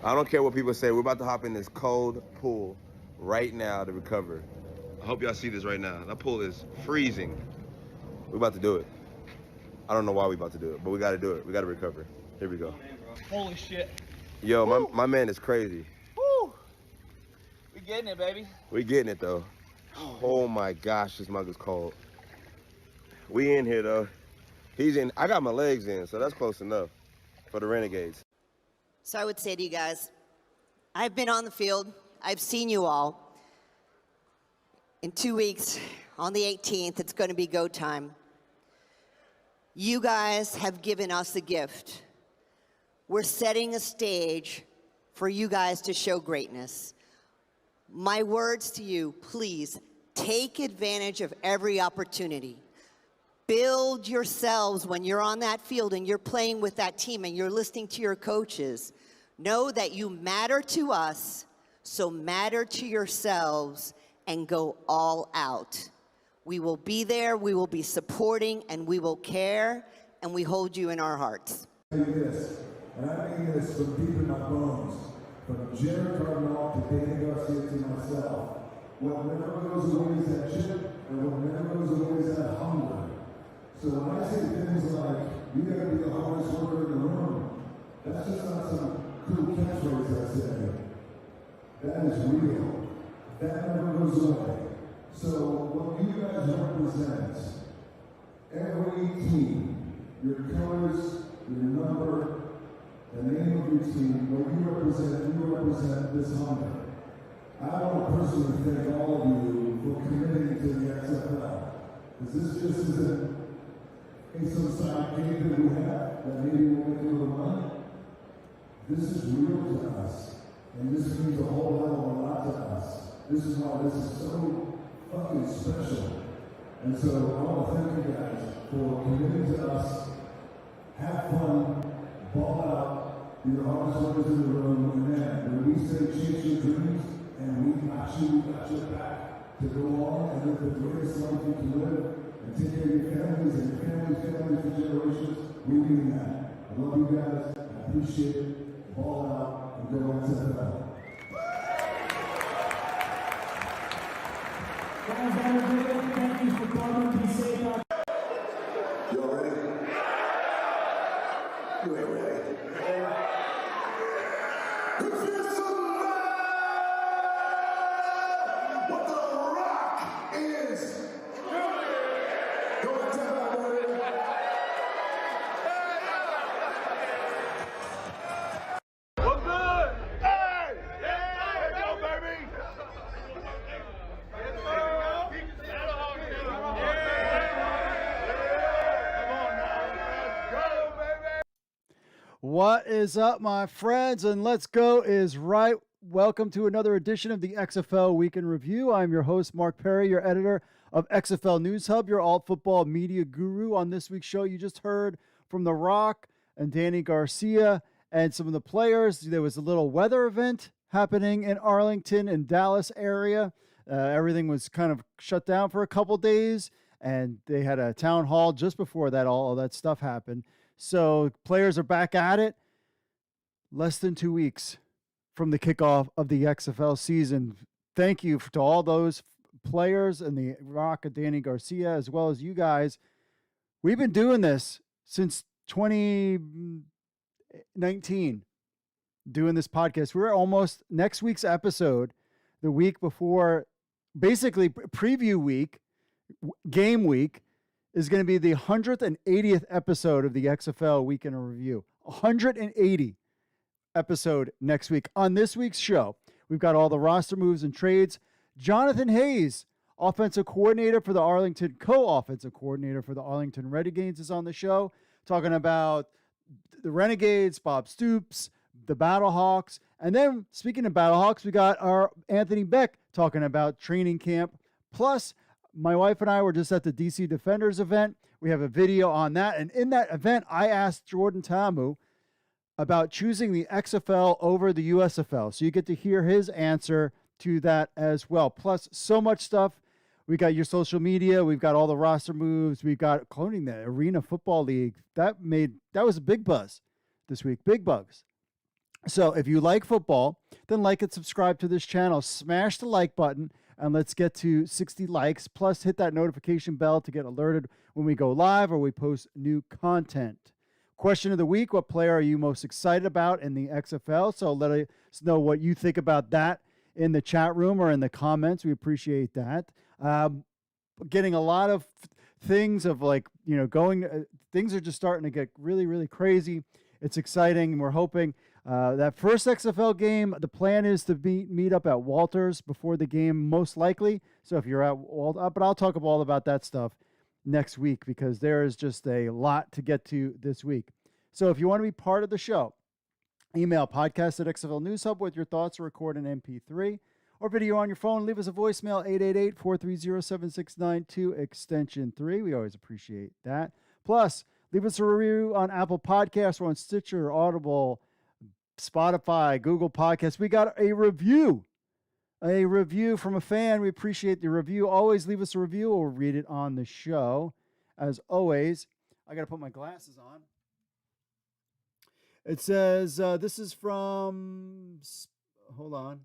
I don't care what people say. We're about to hop in this cold pool right now to recover. I hope y'all see this right now. That pool is freezing. We're about to do it. I don't know why we're about to do it, but we got to do it. We got to recover. Here we go. Holy shit. Yo, my man is crazy. Woo! We getting it, baby. We getting it, though. Oh, my gosh, this mug is cold. We in here, though. He's in. I got my legs in, so that's close enough for the Renegades. So I would say to you guys, I've been on the field. I've seen you all. In 2 weeks, on the 18th, it's going to be go time. You guys have given us a gift. We're setting a stage for you guys to show greatness. My words to you, please, take advantage of every opportunity. Build yourselves when you're on that field and you're playing with that team and you're listening to your coaches. Know that you matter to us, so matter to yourselves and go all out. We will be there, we will be supporting, and we will care, and we hold you in our hearts. This, and I mean this from deep in my bones, from Jared Cardinal to Danny Garcia to myself. What never goes away is that chip, and what never goes away is that hunger. So when I say things like, you gotta be the hardest worker in the room, that's just not some cool catchphrase I say. That is real. That never goes away. So what you guys represent, every team, your colors, your number, the name of your team, what you represent this hunger. I want to personally thank all of you for committing to the XFL. Because this just isn't some side game that we have that maybe we'll make a little money. This is real to us. And this means a whole hell of a lot to us. This is why this is so fucking special. And so I want to thank you guys for committing to us. Have fun, ball out, be the hardest workers in the room, and then when we say chase your dreams, and we got your back to go on and live the greatest life you can live, and take care of your families and your families for generations, we mean that. I love you guys, I appreciate it, ball out, and go on XFL. Thank you for coming. Be safe out. Y'all ready? You ain't ready. If it's alive, what the Rock is. Go and tell that ready. What's good? Hey! Yeah! Go, baby! What is up, my friends? And Let's Go is right. Welcome to another edition of the XFL Week in Review. I'm your host, Mark Perry, your editor of XFL News Hub, your alt-football media guru. On this week's show, you just heard from The Rock and Danny Garcia and some of the players. There was a little weather event happening in Arlington and Dallas area. Everything was kind of shut down for a couple days, and they had a town hall just before that. All that stuff happened. So players are back at it. Less than 2 weeks from the kickoff of the XFL season. Thank you to all those players and the Rock and Danny Garcia, as well as you guys. We've been doing this since 2019, doing this podcast. We're almost next week's episode, the week before, basically preview week, game week, is going to be the 180th episode of the XFL Week in Review. 180 episode next week. On this week's show, we've got all the roster moves and trades. Jonathan Hayes, offensive coordinator for the Arlington, co-offensive coordinator for the Arlington Renegades, is on the show, talking about the Renegades, Bob Stoops, the Battlehawks. And then, speaking of Battlehawks, we got our Anthony Beck talking about training camp. Plus, my wife and I were just at the DC Defenders event. We have a video on that. And in that event, I asked Jordan Tamu about choosing the XFL over the USFL. So you get to hear his answer to that as well. Plus, so much stuff. We got your social media. We've got all the roster moves. We've got cloning the Arena Football League. That was a big buzz this week. Big bugs. So if you like football, then like and subscribe to this channel. Smash the like button, and let's get to 60 likes. Plus, hit that notification bell to get alerted when we go live or we post new content. Question of the week: what player are you most excited about in the XFL? So let us know what you think about that in the chat room or in the comments. We appreciate that. Getting a lot of things of like, things are just starting to get really, really crazy. It's exciting. We're hoping that first XFL game, the plan is to meet up at Walters before the game, most likely. So if you're at Walters, but I'll talk all about that stuff next week because there is just a lot to get to this week. So if you want to be part of the show, email podcast@XFL News Hub with your thoughts or record an MP3 or video on your phone. Leave us a voicemail, 888-430-7692, extension 3. We always appreciate that. Plus, leave us a review on Apple Podcasts or on Stitcher, Audible, Spotify, Google Podcasts. We got a review from a fan. We appreciate the review. Always leave us a review. We'll read it on the show. As always, I got to put my glasses on. It says, this is from, hold on.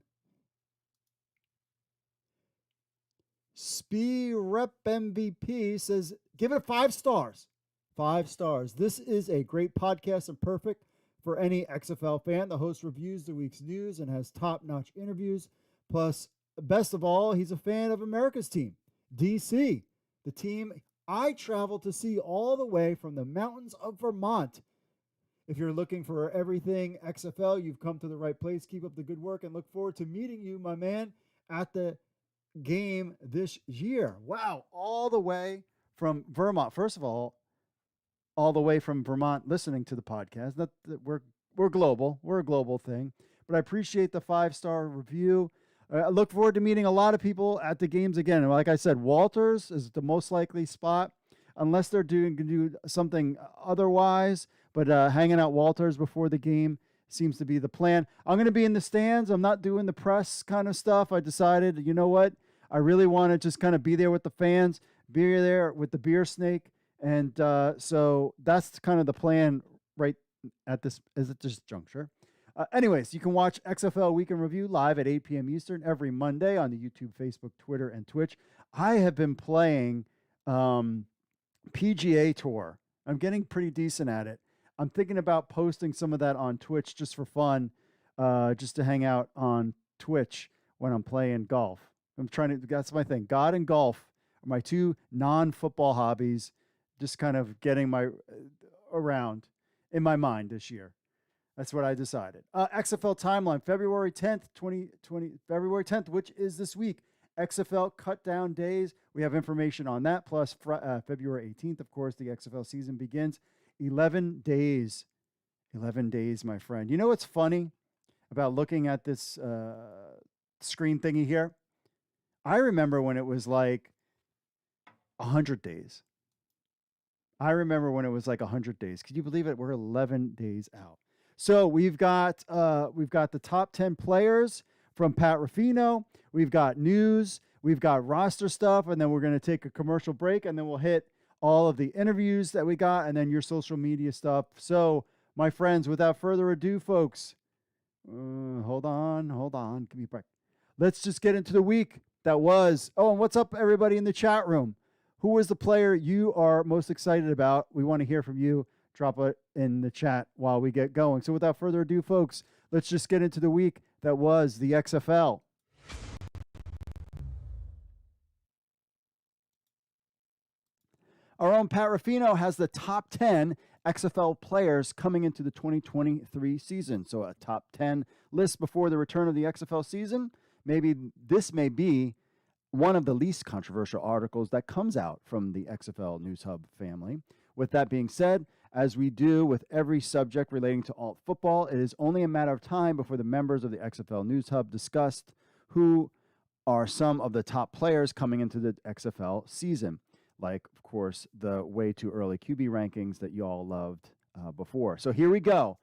Rep MVP says, give it 5 stars. 5 stars. This is a great podcast and perfect for any XFL fan. The host reviews the week's news and has top-notch interviews. Plus, best of all, he's a fan of America's team, DC, the team I traveled to see all the way from the mountains of Vermont. If you're looking for everything XFL, you've come to the right place. Keep up the good work and look forward to meeting you, my man, at the game this year. Wow, all the way from Vermont. First of all the way from Vermont listening to the podcast. Not that we're global. We're a global thing. But I appreciate the 5-star review. I look forward to meeting a lot of people at the games again. And like I said, Walters is the most likely spot, unless they're do something otherwise. But hanging out Walters before the game seems to be the plan. I'm going to be in the stands. I'm not doing the press kind of stuff. I decided, you know what? I really want to just kind of be there with the fans, be there with the beer snake. And so that's kind of the plan right at this juncture. Anyways, you can watch XFL Weekend Review live at 8 p.m. Eastern every Monday on the YouTube, Facebook, Twitter, and Twitch. I have been playing PGA Tour. I'm getting pretty decent at it. I'm thinking about posting some of that on Twitch just for fun, just to hang out on Twitch when I'm playing golf. That's my thing. God and golf are my 2 non-football hobbies, just kind of getting around in my mind this year. That's what I decided. XFL Timeline, February 10th, 2020, February 10th, which is this week. XFL Cut Down Days. We have information on that. Plus, February 18th, of course, the XFL season begins. 11 days. 11 days, my friend. You know what's funny about looking at this screen thingy here? I remember when it was like 100 days. I remember when it was like 100 days. Could you believe it? We're 11 days out. So we've got the top 10 players from Pat Ruffino. We've got news. We've got roster stuff, and then we're going to take a commercial break, and then we'll hit all of the interviews that we got, and then your social media stuff. So, my friends, without further ado, folks, hold on, give me a break. Let's just get into the week that was. Oh, and what's up, everybody in the chat room? Who was the player you are most excited about? We want to hear from you. Drop it in the chat while we get going. So without further ado, folks, let's just get into the week that was the XFL. Our own Pat Ruffino has the top 10 XFL players coming into the 2023 season. So a top 10 list before the return of the XFL season. Maybe this may be one of the least controversial articles that comes out from the XFL News Hub family. With that being said, as we do with every subject relating to alt football, it is only a matter of time before the members of the XFL News Hub discussed who are some of the top players coming into the XFL season. Like, of course, the way too early QB rankings that you all loved before. So here we go.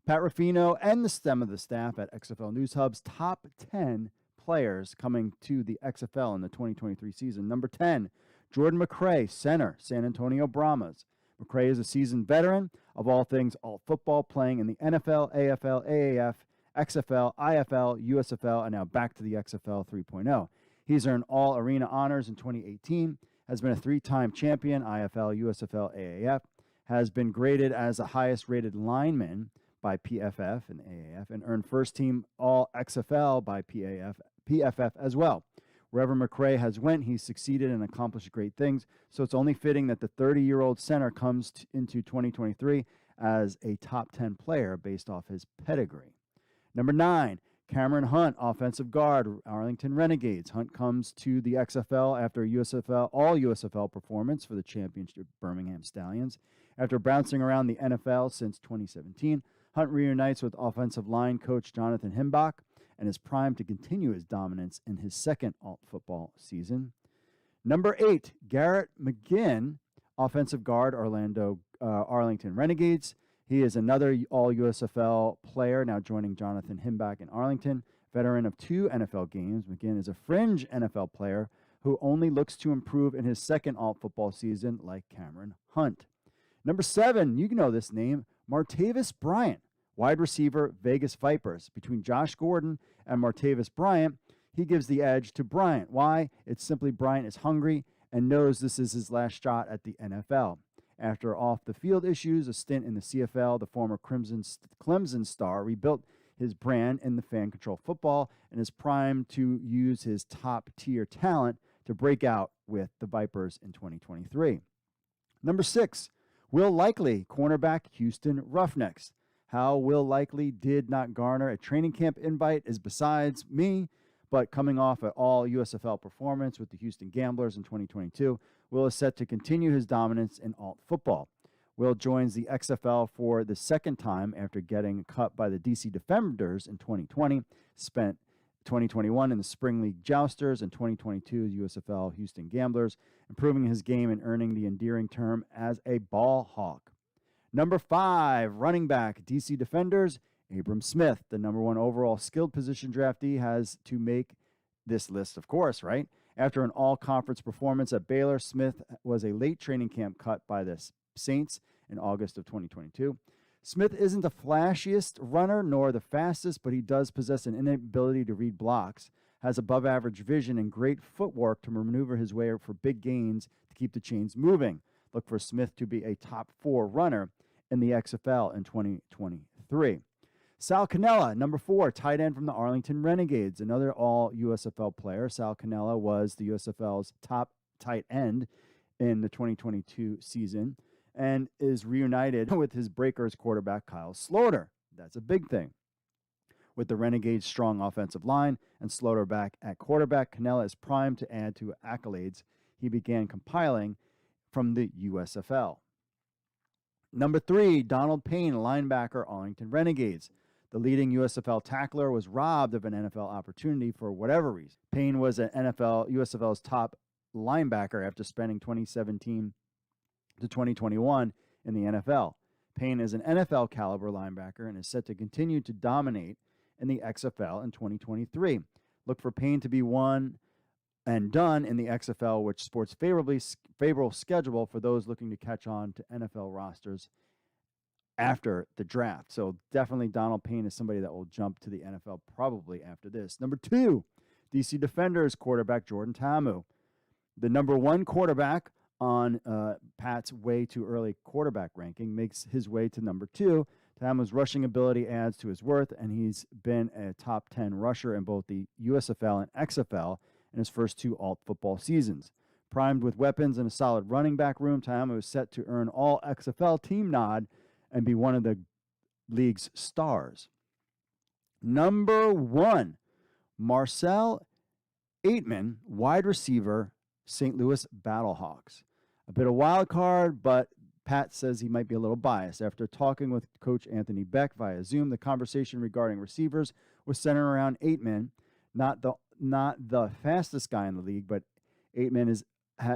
Pat Ruffino and the stem of the staff at XFL News Hub's top 10 players coming to the XFL in the 2023 season. Number 10, Jordan McRae, center, San Antonio Brahmas. McRae is a seasoned veteran of all things alt football, playing in the NFL, AFL, AAF, XFL, IFL, USFL, and now back to the XFL 3.0. He's earned all arena honors in 2018, has been a 3-time champion, IFL, USFL, AAF, has been graded as the highest rated lineman by PFF and AAF, and earned first team all XFL by PFF as well. Wherever McRae has went, he's succeeded and accomplished great things, so it's only fitting that the 30-year-old center comes into 2023 as a top 10 player based off his pedigree. Number 9, Cameron Hunt, offensive guard, Arlington Renegades. Hunt comes to the XFL after a all USFL performance for the championship Birmingham Stallions. After bouncing around the NFL since 2017, Hunt reunites with offensive line coach Jonathan Himbach and is primed to continue his dominance in his second alt football season. Number 8, Garrett McGinn, offensive guard, Arlington Renegades. He is another all-USFL player, now joining Jonathan Himbach in Arlington. Veteran of 2 NFL games, McGinn is a fringe NFL player who only looks to improve in his second alt football season like Cameron Hunt. Number 7, you know this name, Martavis Bryant, wide receiver, Vegas Vipers. Between Josh Gordon and Martavis Bryant, he gives the edge to Bryant. Why? It's simply Bryant is hungry and knows this is his last shot at the NFL. After off-the-field issues, a stint in the CFL, the former Clemson star rebuilt his brand in the fan control football and is primed to use his top-tier talent to break out with the Vipers in 2023. Number 6, Will Likely, cornerback, Houston Roughnecks. How Will Likely did not garner a training camp invite is besides me, but coming off an all-USFL performance with the Houston Gamblers in 2022, Will is set to continue his dominance in alt football. Will joins the XFL for the second time after getting cut by the DC Defenders in 2020, spent 2021 in the Spring League Jousters and 2022 USFL Houston Gamblers, improving his game and earning the endearing term as a ball hawk. Number 5, running back, DC Defenders, Abram Smith, the number 1 overall skilled position draftee, has to make this list, of course, right? After an all-conference performance at Baylor, Smith was a late training camp cut by the Saints in August of 2022. Smith isn't the flashiest runner nor the fastest, but he does possess an inability to read blocks, has above-average vision, and great footwork to maneuver his way for big gains to keep the chains moving. Look for Smith to be a top 4 runner in the XFL in 2023. Sal Cannella, number 4, tight end from the Arlington Renegades, another all-USFL player. Sal Cannella was the USFL's top tight end in the 2022 season and is reunited with his Breakers quarterback, Kyle Sloter. That's a big thing. With the Renegades' strong offensive line and Sloter back at quarterback, Cannella is primed to add to accolades he began compiling from the USFL. Number 3, Donald Payne, linebacker, Arlington Renegades. The leading USFL tackler was robbed of an NFL opportunity for whatever reason. Payne was an USFL's top linebacker after spending 2017 to 2021 in the NFL. Payne is an NFL caliber linebacker and is set to continue to dominate in the XFL in 2023. Look for Payne to be one and done in the XFL, which sports favorable schedule for those looking to catch on to NFL rosters after the draft. So definitely Donald Payne is somebody that will jump to the NFL probably after this. Number 2, DC Defenders quarterback Jordan Ta'amu. The number 1 quarterback on Pat's way too early quarterback ranking makes his way to number 2. Ta'amu's rushing ability adds to his worth, and he's been a top 10 rusher in both the USFL and XFL in his first 2 alt football seasons. Primed with weapons and a solid running back room, Ta'amu is set to earn all XFL team nod and be one of the league's stars. Number 1, Marcel Aitman, wide receiver, St. Louis Battlehawks. A bit of wild card, but Pat says he might be a little biased. After talking with Coach Anthony Beck via Zoom, the conversation regarding receivers was centered around Aitman, not the fastest guy in the league, but Aitman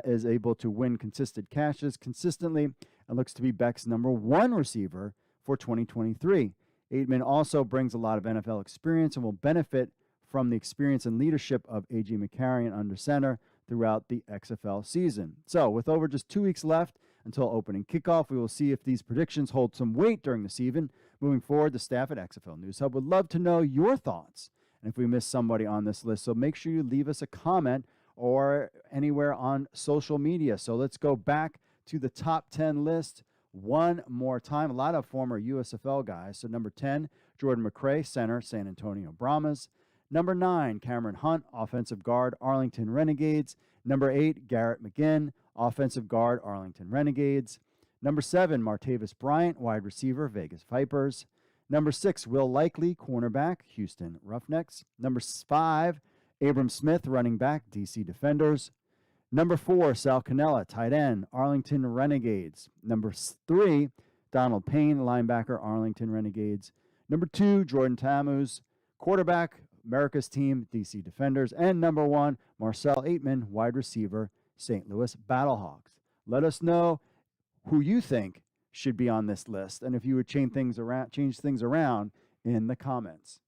is able to win consistent catches consistently and looks to be Beck's number 1 receiver for 2023. Aitman also brings a lot of NFL experience and will benefit from the experience and leadership of A.J. McCarron under center throughout the XFL season. So with over just 2 weeks left until opening kickoff. We will see if these predictions hold some weight during the season. Moving forward, the staff at XFL News Hub would love to know your thoughts and if we missed somebody on this list. So make sure you leave us a comment or anywhere on social media. So let's go back to the top 10 list one more time. A lot of former USFL guys. So number 10, Jordan McRae, center, San Antonio Brahmas. Number 9, Cameron Hunt, offensive guard, Arlington Renegades. Number 8, Garrett McGinn, offensive guard, Arlington Renegades. Number 7, Martavis Bryant, wide receiver, Vegas Vipers. Number 6, Will Likely, cornerback, Houston Roughnecks. Number 5, Abram Smith, running back, DC Defenders. Number 4, Sal Cannella, tight end, Arlington Renegades. Number 3, Donald Payne, linebacker, Arlington Renegades. Number 2, Jordan Tammuz, quarterback, America's team, DC Defenders. And number 1, Marcel Aitman, wide receiver, St. Louis Battlehawks. Let us know who you think should be on this list and if you would change things around in the comments.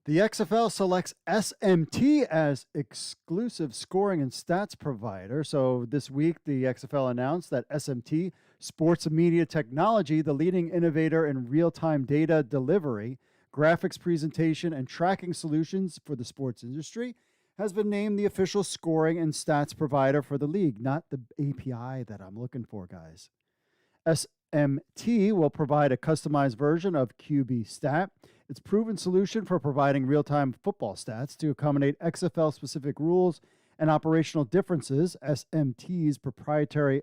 The XFL selects SMT as exclusive scoring and stats provider. So this week, the XFL announced that SMT, Sports Media Technology, the leading innovator in real-time data delivery, graphics presentation, and tracking solutions for the sports industry, has been named the official scoring and stats provider for the league. Not the API that I'm looking for, guys. SMT will provide a customized version of QB Stat, its proven solution for providing real-time football stats to accommodate XFL-specific rules and operational differences. SMT's proprietary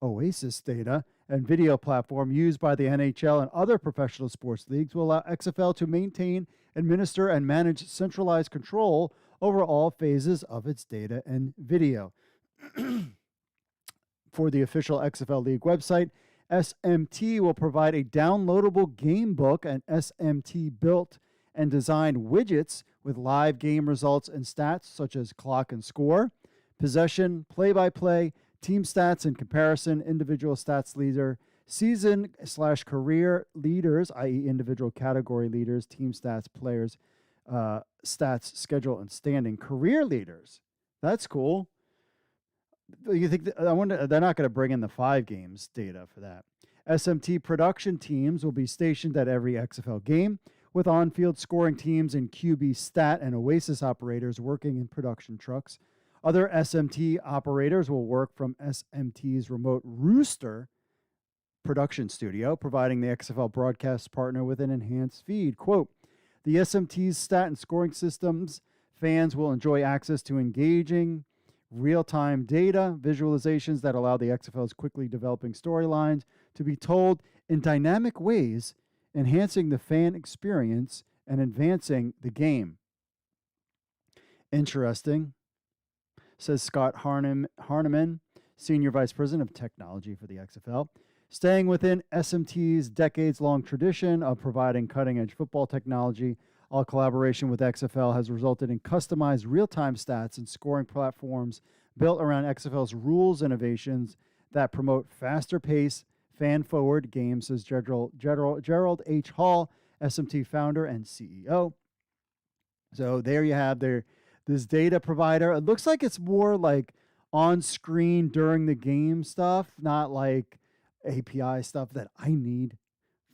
Oasis data and video platform used by the NHL and other professional sports leagues will allow XFL to maintain, administer, and manage centralized control over all phases of its data and video. For the official XFL League website, SMT will provide a downloadable game book and SMT built and designed widgets with live game results and stats such as clock and score, possession, play-by-play, team stats and comparison, individual stats leader, season/career leaders, i.e. individual category leaders, team stats, players, stats, schedule, and standing, career leaders. That's cool. You think I wonder they're not going to bring in the 5 games data for that. SMT production teams will be stationed at every XFL game, with on-field scoring teams and QB Stat and Oasis operators working in production trucks. Other SMT operators will work from SMT's remote Rooster production studio, providing the XFL broadcast partner with an enhanced feed. Quote, the SMT's stat and scoring systems fans will enjoy access to engaging real-time data visualizations that allow the XFL's quickly developing storylines to be told in dynamic ways, enhancing the fan experience and advancing the game. Interesting, says Scott Harneman, Senior Vice President of Technology for the XFL. Staying within SMT's decades-long tradition of providing cutting-edge football technology, all collaboration with XFL has resulted in customized real-time stats and scoring platforms built around XFL's rules innovations that promote faster pace, fan-forward games, says Gerald H. Hall, SMT founder and CEO. So there you have this data provider. It looks like it's more like on-screen during the game stuff, not like API stuff that I need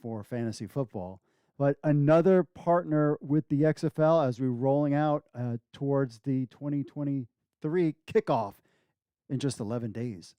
for fantasy football. But another partner with the XFL as we're rolling out towards the 2023 kickoff in just 11 days.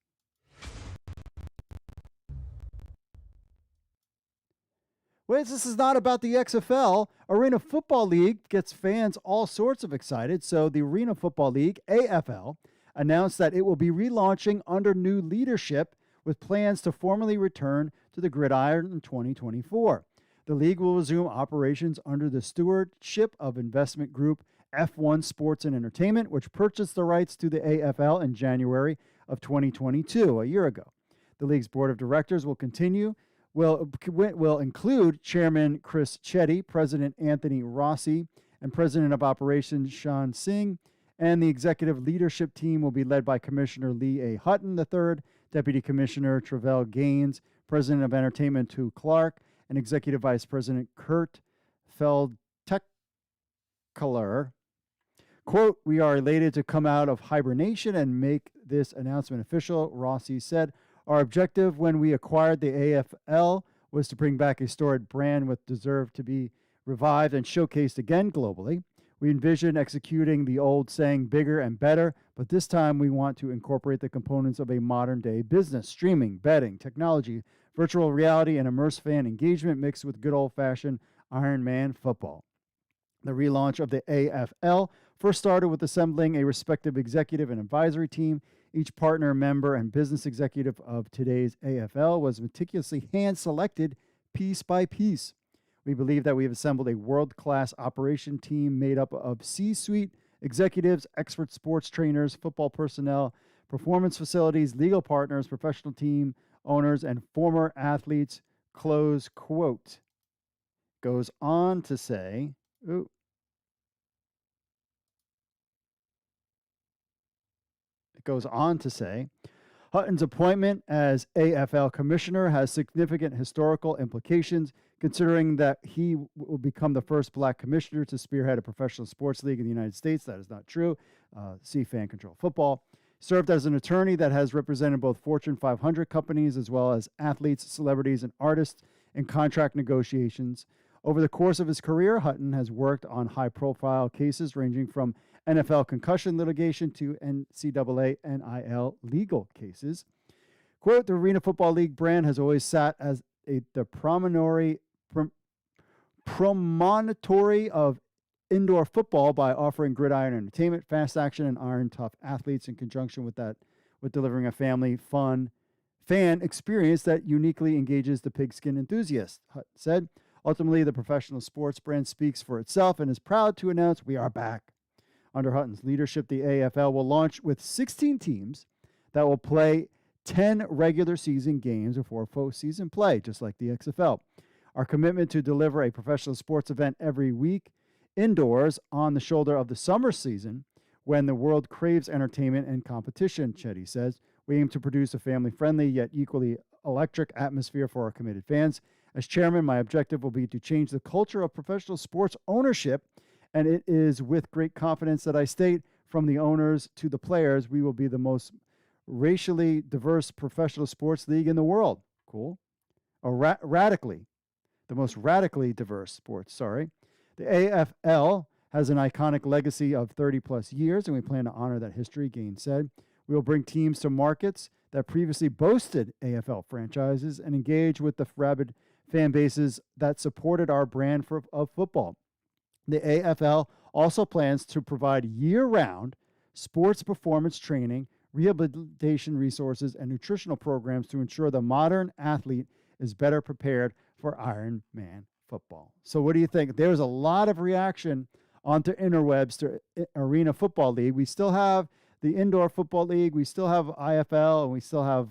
Wait, this is not about the XFL. Arena Football League gets fans all sorts of excited. So the Arena Football League, AFL, announced that it will be relaunching under new leadership with plans to formally return to the gridiron in 2024. The league will resume operations under the stewardship of investment group F1 Sports and Entertainment, which purchased the rights to the AFL in January of 2022, a year ago. The league's board of directors will include Chairman Chris Chetty, President Anthony Rossi, and President of Operations Sean Singh, And the executive leadership team will be led by Commissioner Lee A. Hutton III, Deputy Commissioner Travell Gaines, President of Entertainment Tu Clark, and Executive Vice President Kurt Feldteckler. Quote, "We are elated to come out of hibernation and make this announcement official," Rossi said. "Our objective when we acquired the AFL was to bring back a storied brand with deserve to be revived and showcased again globally. We envision executing the old saying bigger and better, but this time we want to incorporate the components of a modern-day business, streaming, betting, technology, virtual reality, and immersive fan engagement mixed with good old-fashioned Iron Man football." The relaunch of the AFL first started with assembling a respective executive and advisory team. Each partner, member, and business executive of today's AFL was meticulously hand-selected piece by piece. We believe that we have assembled a world-class operation team made up of C-suite executives, expert sports trainers, football personnel, performance facilities, legal partners, professional team owners, and former athletes, close quote. Goes on to say, Hutton's appointment as AFL commissioner has significant historical implications, considering that he will become the first black commissioner to spearhead a professional sports league in the United States. That is not true. See Fan Control Football. Served as an attorney that has represented both Fortune 500 companies as well as athletes, celebrities, and artists in contract negotiations. Over the course of his career, Hutton has worked on high-profile cases ranging from NFL concussion litigation to NCAA NIL legal cases. Quote, "The Arena Football League brand has always sat as the promontory of indoor football by offering gridiron entertainment, fast action, and iron-tough athletes in conjunction with delivering a family fan experience that uniquely engages the pigskin enthusiast," Hutton said. "Ultimately, the professional sports brand speaks for itself and is proud to announce we are back." Under Hutton's leadership, the AFL will launch with 16 teams that will play 10 regular season games before postseason play, just like the XFL. Our commitment to deliver a professional sports event every week indoors on the shoulder of the summer season when the world craves entertainment and competition, Chetty says. We aim to produce a family-friendly yet equally electric atmosphere for our committed fans. As chairman, my objective will be to change the culture of professional sports ownership, and it is with great confidence that I state, from the owners to the players, we will be the most racially diverse professional sports league in the world. Cool. The most radically diverse sports, sorry. The AFL has an iconic legacy of 30-plus years, and we plan to honor that history, Gaines said. We will bring teams to markets that previously boasted AFL franchises and engage with the rabid fan bases that supported our brand of football. The AFL also plans to provide year-round sports performance training, rehabilitation resources, and nutritional programs to ensure the modern athlete is better prepared for Iron Man football. So what do you think? There's a lot of reaction onto interwebs to Arena Football League. We still have the Indoor Football League. We still have IFL, and we still have,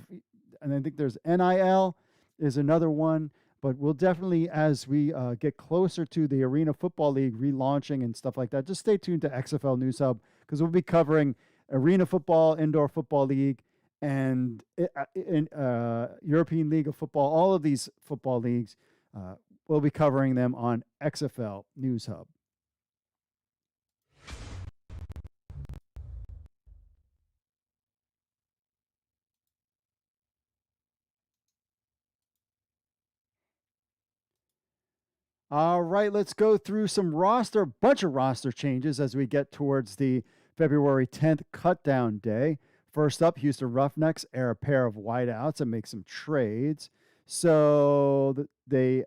and I think there's NIL is another one. But we'll definitely, as we get closer to the Arena Football League relaunching and stuff like that, just stay tuned to XFL News Hub, because we'll be covering Arena Football, Indoor Football League, and European League of Football. All of these football leagues, we'll be covering them on XFL News Hub. All right, let's go through bunch of roster changes as we get towards the February 10th cut-down day. First up, Houston Roughnecks air a pair of wideouts and make some trades. So they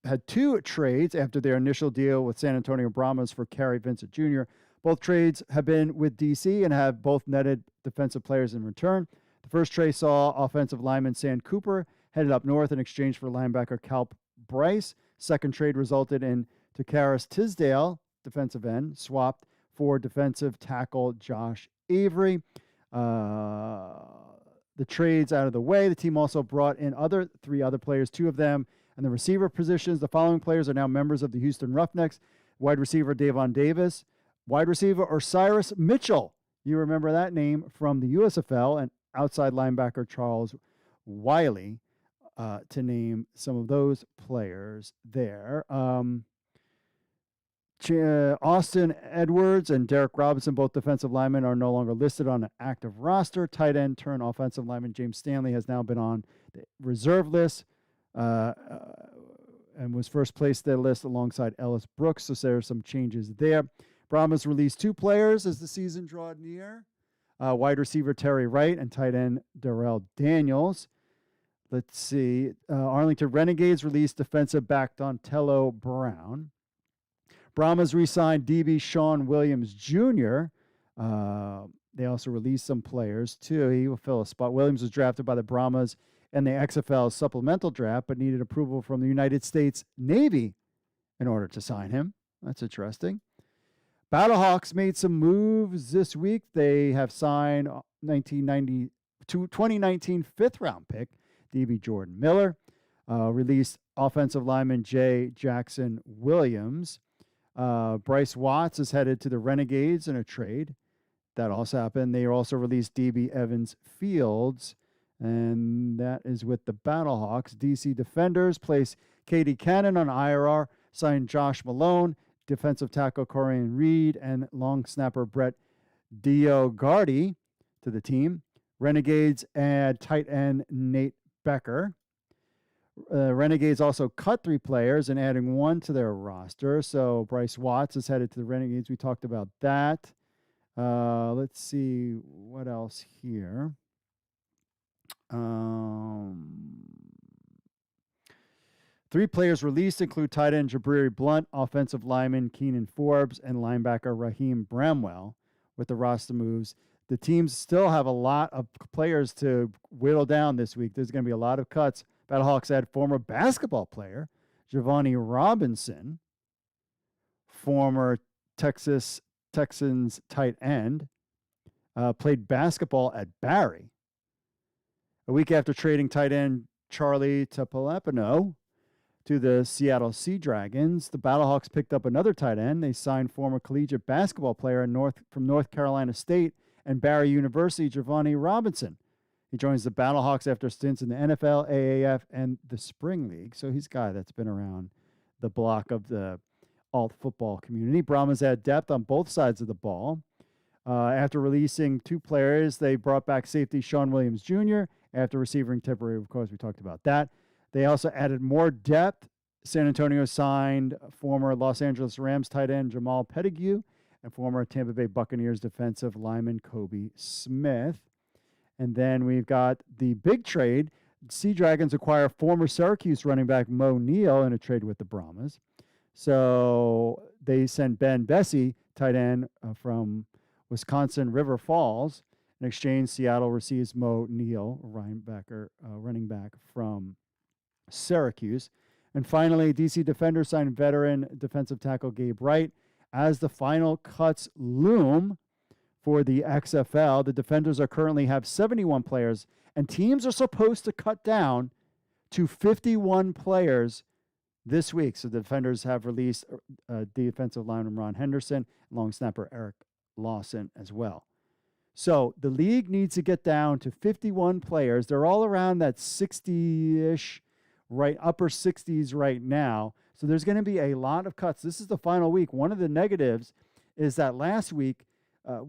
had two trades after their initial deal with San Antonio Brahmas for Kerry Vincent Jr. Both trades have been with DC and have both netted defensive players in return. The first trade saw offensive lineman Sam Cooper headed up north in exchange for linebacker Calp Bryce. Second trade resulted in Takaris Tisdale, defensive end, swapped for defensive tackle Josh Avery. The trades out of the way, the team also brought in three other players, two of them in the receiver positions. The following players are now members of the Houston Roughnecks: wide receiver Davon Davis, Wide receiver Osiris Mitchell. You remember that name from the USFL, and outside linebacker Charles Wiley, to name some of those players there. Austin Edwards and Derek Robinson, both defensive linemen, are no longer listed on an active roster. Tight end turned offensive lineman James Stanley has now been on the reserve list and was first placed their list alongside Ellis Brooks. So there are some changes there. Brahmas released 2 players as the season draw near. Wide receiver Terry Wright and tight end Darrell Daniels. Let's see. Arlington Renegades released defensive back Dontello Brown. Brahmas re-signed DB Sean Williams Jr. They also released some players, too. He will fill a spot. Williams was drafted by the Brahmas in the XFL supplemental draft, but needed approval from the United States Navy in order to sign him. That's interesting. Battlehawks made some moves this week. They have signed 2019 fifth-round pick DB Jordan Miller, released offensive lineman J. Jackson Williams. Bryce Watts is headed to the Renegades in a trade. That also happened. They also released DB Evans Fields, and that is with the Battlehawks. DC Defenders placed Katie Cannon on IRR, signed Josh Malone, defensive tackle Corian Reed, and long snapper Brett Diogardi to the team. Renegades add tight end Nate Becker. Renegades also cut 3 players and adding 1 to their roster. So Bryce Watts is headed to the Renegades. We talked about that. Let's see what else here. 3 players released include tight end Jabriri Blunt, offensive lineman Keenan Forbes, and linebacker Raheem Bramwell. With the roster moves, the teams still have a lot of players to whittle down this week. There's going to be a lot of cuts. Battlehawks had former basketball player Giovanni Robinson, former Texans tight end, played basketball at Barry. A week after trading tight end Charlie Tapalepano to the Seattle Sea Dragons, the Battlehawks picked up another tight end. They signed former collegiate basketball player from North Carolina State and Barry University, Giovanni Robinson. He joins the Battlehawks after stints in the NFL, AAF, and the Spring League. So he's a guy that's been around the block of the alt football community. Brahmas had depth on both sides of the ball. After releasing 2 players, they brought back safety Sean Williams Jr. After receiving temporary, of course, we talked about that. They also added more depth. San Antonio signed former Los Angeles Rams tight end Jamal Pettigrew and former Tampa Bay Buccaneers defensive lineman Kobe Smith. And then we've got the big trade. Sea Dragons acquire former Syracuse running back Mo Neal in a trade with the Brahmas. So they sent Ben Bessie, tight end from Wisconsin River Falls. In exchange, Seattle receives Mo Neal, running back from Syracuse. And finally, DC Defenders signed veteran defensive tackle Gabe Wright. As the final cuts loom for the XFL, the Defenders currently have 71 players, and teams are supposed to cut down to 51 players this week. So the Defenders have released defensive lineman Ron Henderson, long snapper Eric Lawson as well. So the league needs to get down to 51 players. They're all around that 60-ish, upper 60s right now. So there's going to be a lot of cuts. This is the final week. One of the negatives is that last week,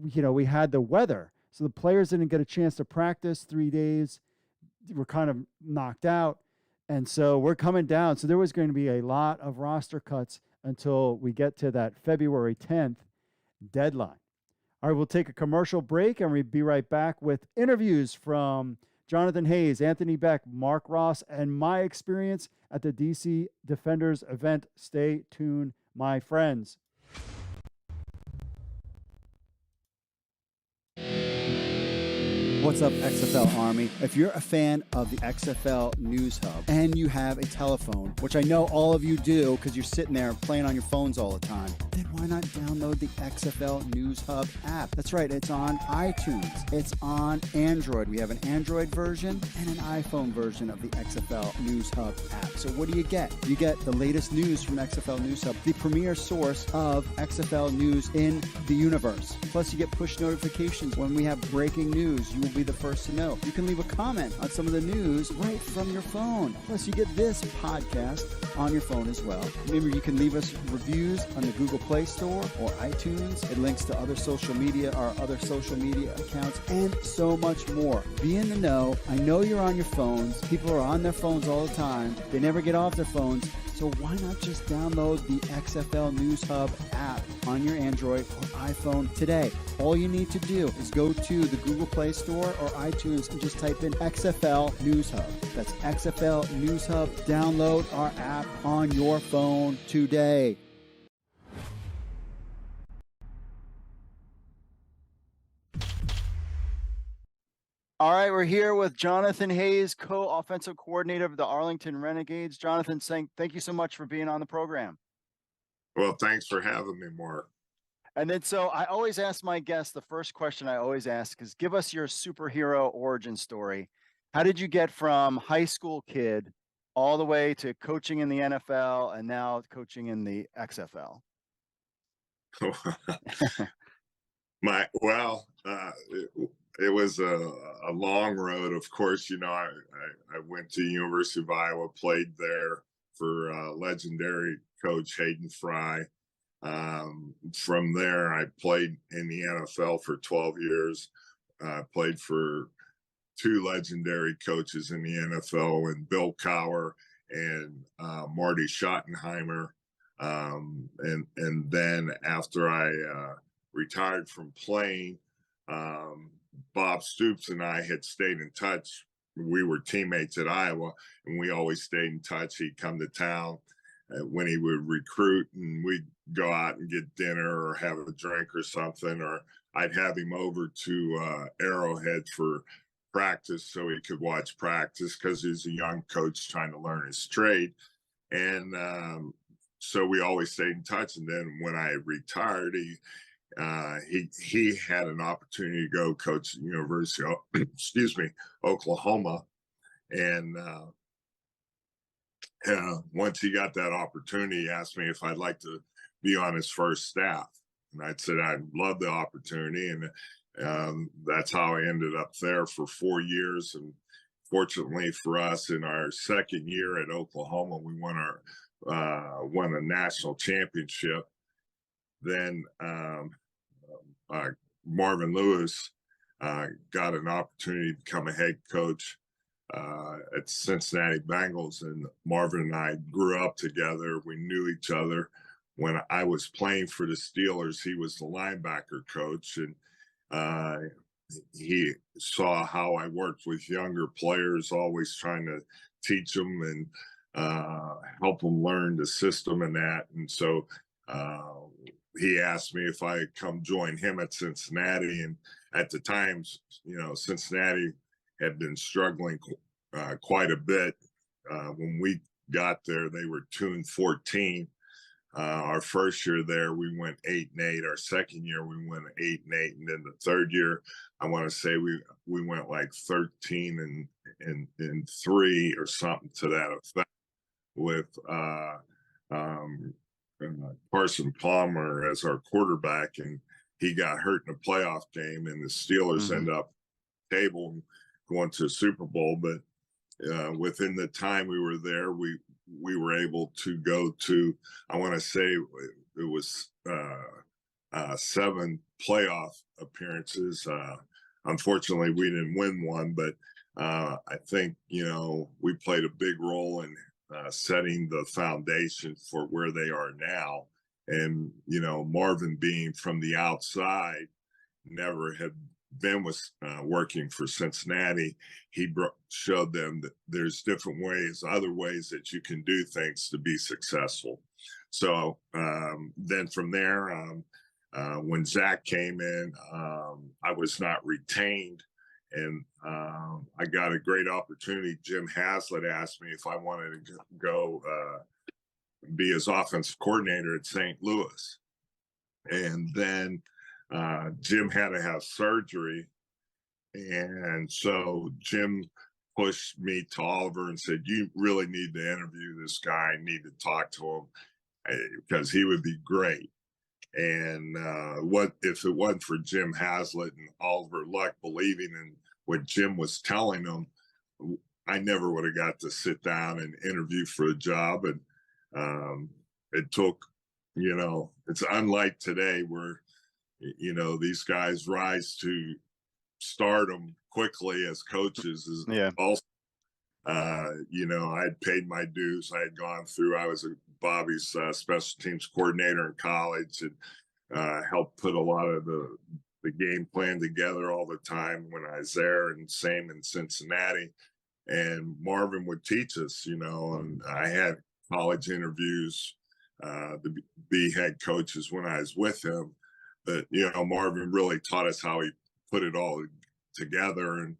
we had the weather. So the players didn't get a chance to practice 3 days. We're kind of knocked out. And so we're coming down. So there was going to be a lot of roster cuts until we get to that February 10th deadline. All right, we'll take a commercial break and we'll be right back with interviews from Jonathan Hayes, Anthony Beck, Mark Ross, and my experience at the DC Defenders event. Stay tuned, my friends. What's up, XFL Army? If you're a fan of the XFL News Hub and you have a telephone, which I know all of you do because you're sitting there playing on your phones all the time, then why not download the XFL News Hub app? That's right, it's on iTunes. It's on Android. We have an Android version and an iPhone version of the XFL News Hub app. So what do you get? You get the latest news from XFL News Hub, the premier source of XFL news in the universe. Plus, you get push notifications when we have breaking news. You will be the first to know. You can leave a comment on some of the news right from your phone. Plus, you get this podcast on your phone as well. Remember, you can leave us reviews on the Google Play Store or iTunes. It links to other social media, our other social media accounts, and so much more. Be in the know. I know you're on your phones. People are on their phones all the time. They never get off their phones. So why not just download the XFL News Hub app on your Android or iPhone today? All you need to do is go to the Google Play Store or iTunes and just type in XFL News Hub. That's XFL News Hub. Download our app on your phone today. All right, we're here with Jonathan Hayes, co-offensive coordinator of the Arlington Renegades. Jonathan, thank you so much for being on the program. Well, thanks for having me, Mark. And then, so I always ask my guests, the first question I always ask is, give us your superhero origin story. How did you get from high school kid all the way to coaching in the NFL and now coaching in the XFL? It was a long road. Of course, you know, I went to University of Iowa, played there for legendary coach Hayden Fry. From there, I played in the NFL for 12 years. Played for two legendary coaches in the NFL, and Bill Cowher and Marty Schottenheimer. And then after I retired from playing, Bob Stoops and I had stayed in touch. We were teammates at Iowa, and we always stayed in touch. He'd come to town when he would recruit, and we'd go out and get dinner or have a drink or something, or I'd have him over to Arrowhead for practice so he could watch practice because he's a young coach trying to learn his trade. And so we always stayed in touch. And then when I retired, he had an opportunity to go coach at University of, Oklahoma. And once he got that opportunity, he asked me if I'd like to be on his first staff. And I said, I'd love the opportunity. And that's how I ended up there for 4 years. And fortunately for us, in our second year at Oklahoma, we won a national championship. Then Marvin Lewis got an opportunity to become a head coach at Cincinnati Bengals, and Marvin and I grew up together. We knew each other. When I was playing for the Steelers, he was the linebacker coach, and he saw how I worked with younger players, always trying to teach them and help them learn the system and that. And so he asked me if I could come join him at Cincinnati. And at the time, you know, Cincinnati had been struggling quite a bit. When we got there, they were 2-14. Our first year there, we went 8-8. Our second year, we went 8-8, and then the third year, I want to say we went like 13-3 or something to that effect, with Carson Palmer as our quarterback, and he got hurt in a playoff game, and the Steelers end up table going to a Super Bowl. But within the time we were there, we were able to go to, I want to say it was 7 playoff appearances. Unfortunately, we didn't win one, but I think, you know, we played a big role in setting the foundation for where they are now. And, you know, Marvin, being from the outside, never had been working for Cincinnati, he showed them that there's different ways, other ways that you can do things to be successful. So then from there, when Zach came in, I was not retained And I got a great opportunity. Jim Haslett asked me if I wanted to go be his offensive coordinator at St. Louis. And then Jim had to have surgery. And so Jim pushed me to Oliver and said, you really need to interview this guy. I need to talk to him because he would be great. And what if it wasn't for Jim Haslett and Oliver Luck believing in what Jim was telling them, I never would have got to sit down and interview for a job. And it took, it's unlike today where, these guys rise to stardom quickly as coaches. Also, I had paid my dues. I had gone through, I was Bobby's special teams coordinator in college and helped put a lot of the game plan together all the time when I was there, and same in Cincinnati. And Marvin would teach us, and I had college interviews to be head coaches when I was with him. But, Marvin really taught us how he put it all together.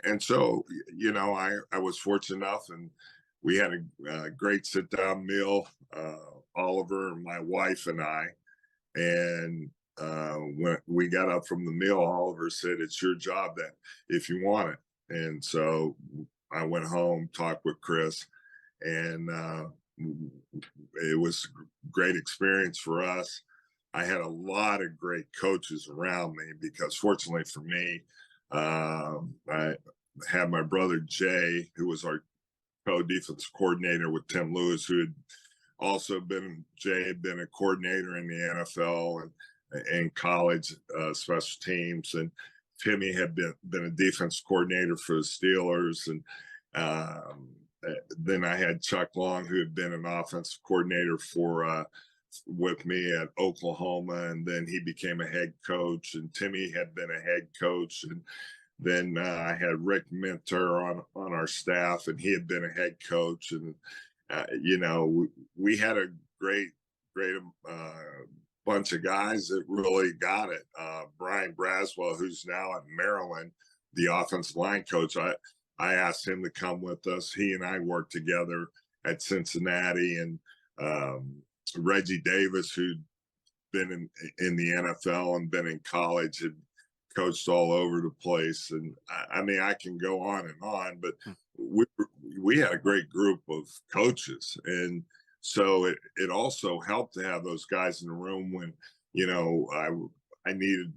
And so, I was fortunate enough, and we had a great sit down meal, Oliver and my wife and I. And when we got up from the meal, Oliver said, it's your job that if you want it. And so I went home, talked with Chris, and it was a great experience for us. I had a lot of great coaches around me because fortunately for me, I had my brother Jay, who was our co-defense coordinator with Tim Lewis, who had also Jay had been a coordinator in the NFL and college special teams, and Timmy had been a defense coordinator for the Steelers, and then I had Chuck Long, who had been an offensive coordinator with me at Oklahoma, and then he became a head coach, and Timmy had been a head coach, and then I had Rick Minter on our staff, and he had been a head coach, and we had a great bunch of guys that really got it. Brian Braswell, who's now at Maryland, the offensive line coach, I asked him to come with us. He and I worked together at Cincinnati, and Reggie Davis, who'd been in the NFL and been in college, had coached all over the place. And I mean, I can go on, but we had a great group of coaches. And so it also helped to have those guys in the room when, I needed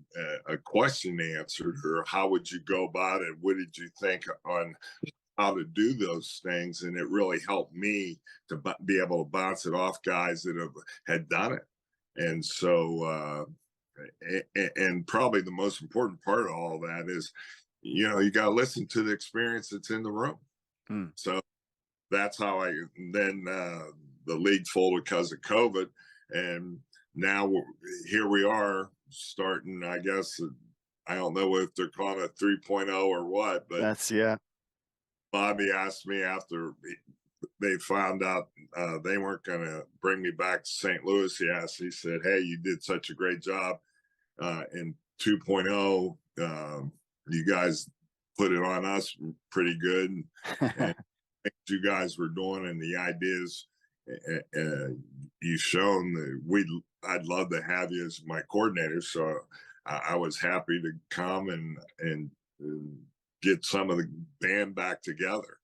a question answered, or how would you go about it? What did you think on how to do those things? And it really helped me to be able to bounce it off guys that had done it. And so, and probably the most important part of all that is, you got to listen to the experience that's in the room. So that's how then the league folded because of COVID. And now here we are starting, I guess, I don't know if they're calling it 3.0 or what, but Bobby asked me after they found out they weren't going to bring me back to St. Louis. He said, hey, you did such a great job in 2.0. You guys put it on us pretty good. And things you guys were doing and the ideas you've shown that I'd love to have you as my coordinator. So I was happy to come and get some of the band back together.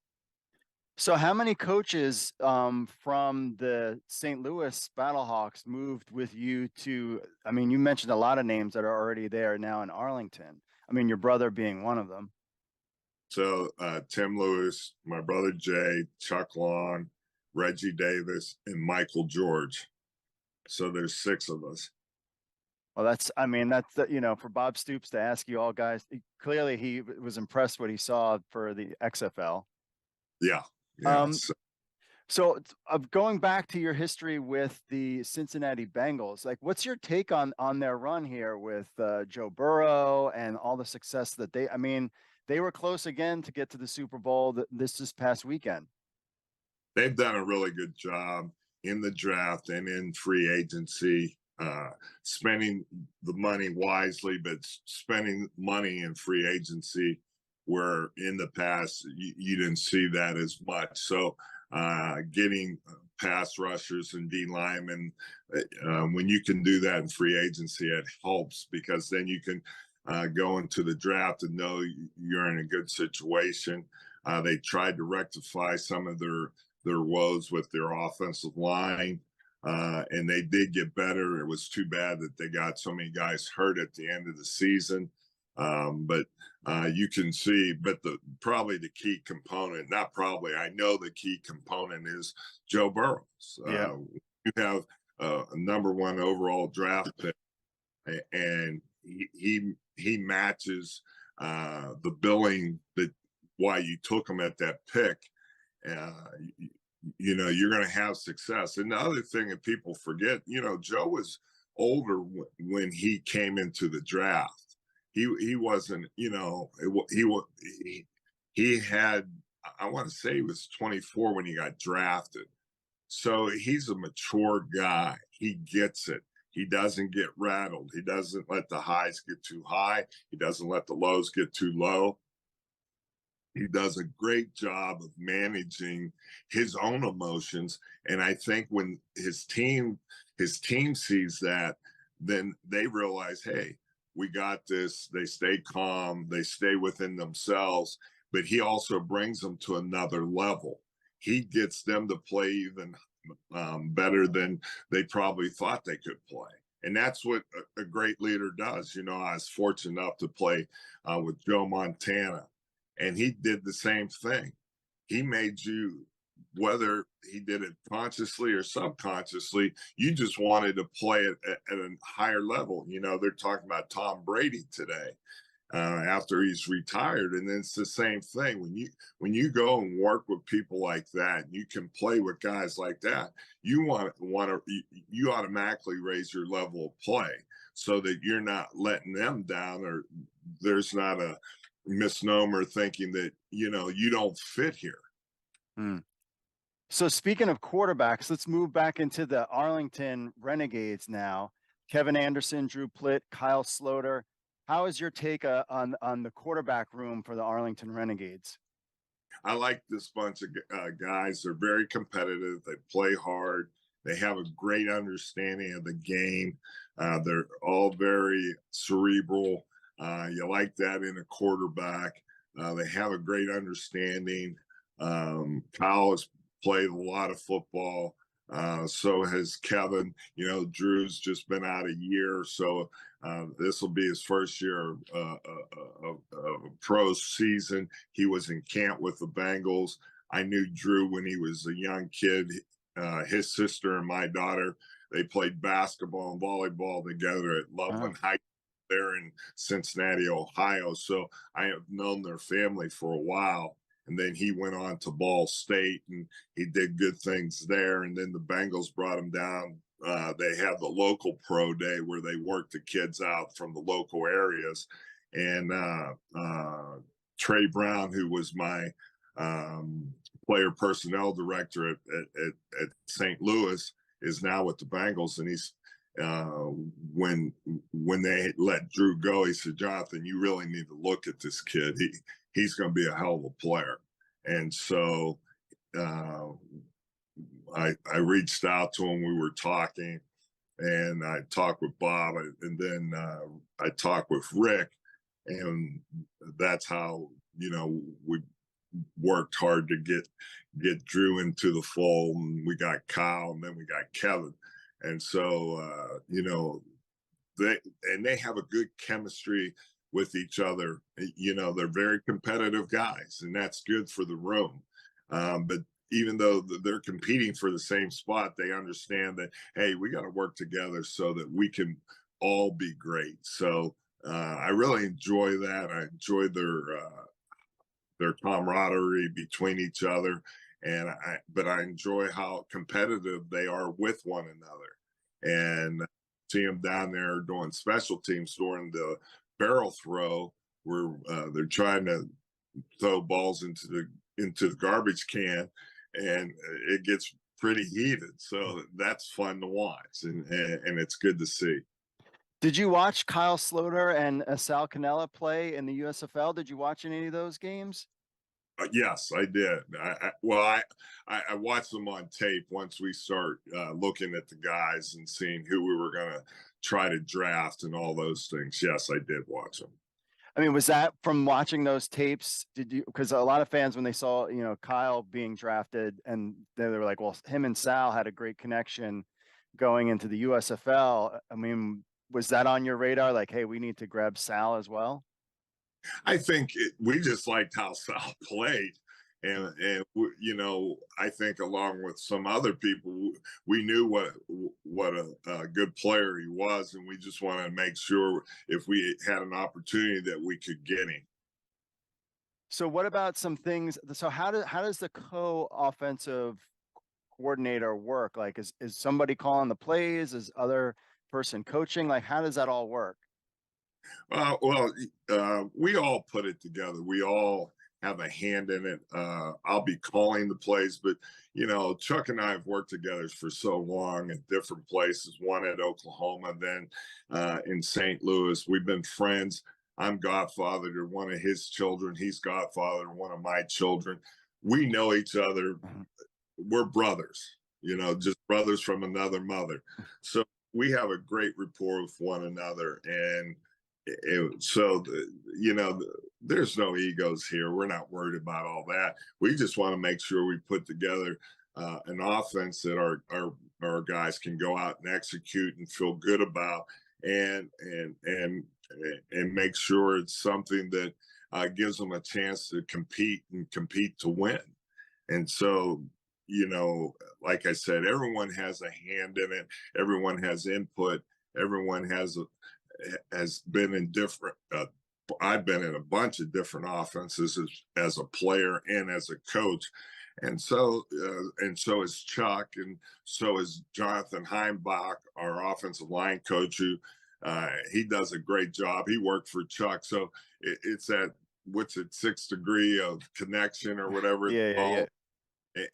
So how many coaches from the St. Louis Battlehawks moved with you to, I mean, you mentioned a lot of names that are already there now in Arlington. I mean, your brother being one of them. So Tim Lewis, my brother Jay, Chuck Long, Reggie Davis, and Michael George. So there's 6 of us. Well, that's for Bob Stoops to ask you all guys, clearly he was impressed what he saw for the XFL. Yeah. So going back to your history with the Cincinnati Bengals, like what's your take on their run here with Joe Burrow and all the success that they were close again to get to the Super Bowl this past weekend. They've done a really good job in the draft and in free agency, spending the money wisely, but spending money in free agency where in the past you didn't see that as much. So getting pass rushers and D linemen, when you can do that in free agency, it helps, because then you can go into the draft and know you're in a good situation. They tried to rectify some of their woes with their offensive line, and they did get better. It was too bad that they got so many guys hurt at the end of the season. But you can see, but probably the key component, not probably, I know the key component is Joe Burrows. Yeah. You have a #1 overall draft pick, and he matches the billing that why you took him at that pick. You're going to have success. And the other thing that people forget, Joe was older when he came into the draft. He wasn't, he had, I want to say he was 24 when he got drafted. So he's a mature guy. He gets it. He doesn't get rattled. He doesn't let the highs get too high. He doesn't let the lows get too low. He does a great job of managing his own emotions. And I think when his team sees that, then they realize, hey, we got this. They stay calm. They stay within themselves. But he also brings them to another level. He gets them to play even better than they probably thought they could play. And that's what a great leader does. I was fortunate enough to play with Joe Montana, and he did the same thing. He made you, whether he did it consciously or subconsciously, you just wanted to play it at a higher level. They're talking about Tom Brady today after he's retired, and then it's the same thing. When you go and work with people like that, you can play with guys like that. You automatically raise your level of play so that you're not letting them down, or there's not a misnomer thinking that you don't fit here. So speaking of quarterbacks, let's move back into the Arlington Renegades now. Kevin Anderson, Drew Plitt, Kyle Sloter. How is your take on the quarterback room for the Arlington Renegades? I like this bunch of guys. They're very competitive. They play hard. They have a great understanding of the game. They're all very cerebral. You like that in a quarterback. They have a great understanding. Kyle has played a lot of football. So has Kevin. Drew's just been out a year, so this will be his first year of pro season. He was in camp with the Bengals. I knew Drew when he was a young kid. His sister and my daughter, they played basketball and volleyball together at Loveland High there in Cincinnati, Ohio. So I have known their family for a while. And then he went on to Ball State, and he did good things there. And then the Bengals brought him down. They have the local pro day where they work the kids out from the local areas. And Trey Brown, who was my player personnel director at St. Louis, is now with the Bengals. And he's when they let Drew go, he said, Jonathan, you really need to look at this kid. He's going to be a hell of a player. And so I reached out to him. We were talking, and I talked with Bob, and then I talked with Rick, and that's how, we worked hard to get Drew into the fold. And we got Kyle, and then we got Kevin. And so, they have a good chemistry with each other. They're very competitive guys, and that's good for the room. But even though they're competing for the same spot, they understand that, hey, we got to work together so that we can all be great. So I really enjoy that. I enjoy their camaraderie between each other. But I enjoy how competitive they are with one another. And see them down there doing special teams during the barrel throw, where they're trying to throw balls into the garbage can, and it gets pretty heated. So that's fun to watch, and it's good to see. Did you watch Kyle Sloter and Sal Cannella play in the USFL? Did you watch any of those games? Yes, I did. I watched them on tape once we start looking at the guys and seeing who we were going to try to draft and all those things. Yes, I did watch them. I mean, was that from watching those tapes? Did you, because a lot of fans, when they saw, Kyle being drafted, and they were like, well, him and Sal had a great connection going into the USFL. I mean, was that on your radar? Like, hey, we need to grab Sal as well? I think we just liked how Sal played. I think along with some other people, we knew what a good player he was, and we just wanted to make sure if we had an opportunity that we could get him. So what about some things? So how does the co-offensive coordinator work? Like, is somebody calling the plays? Is other person coaching? Like, how does that all work? We all put it together. We all have a hand in it. I'll be calling the plays, but Chuck and I have worked together for so long at different places. One at Oklahoma, then in St. Louis. We've been friends. I'm godfather to one of his children. He's godfather to one of my children. We know each other. We're brothers, just brothers from another mother. So we have a great rapport with one another, and there's no egos here. We're not worried about all that. We just want to make sure we put together an offense that our guys can go out and execute and feel good about, and make sure it's something that gives them a chance to compete to win. And so, like I said, everyone has a hand in it. Everyone has input. Everyone has been in different. I've been in a bunch of different offenses as a player and as a coach, and so is Chuck, and so is Jonathan Heimbach, our offensive line coach, who he does a great job. He worked for Chuck, so it's that, what's it, 6th degree of connection or whatever. Yeah.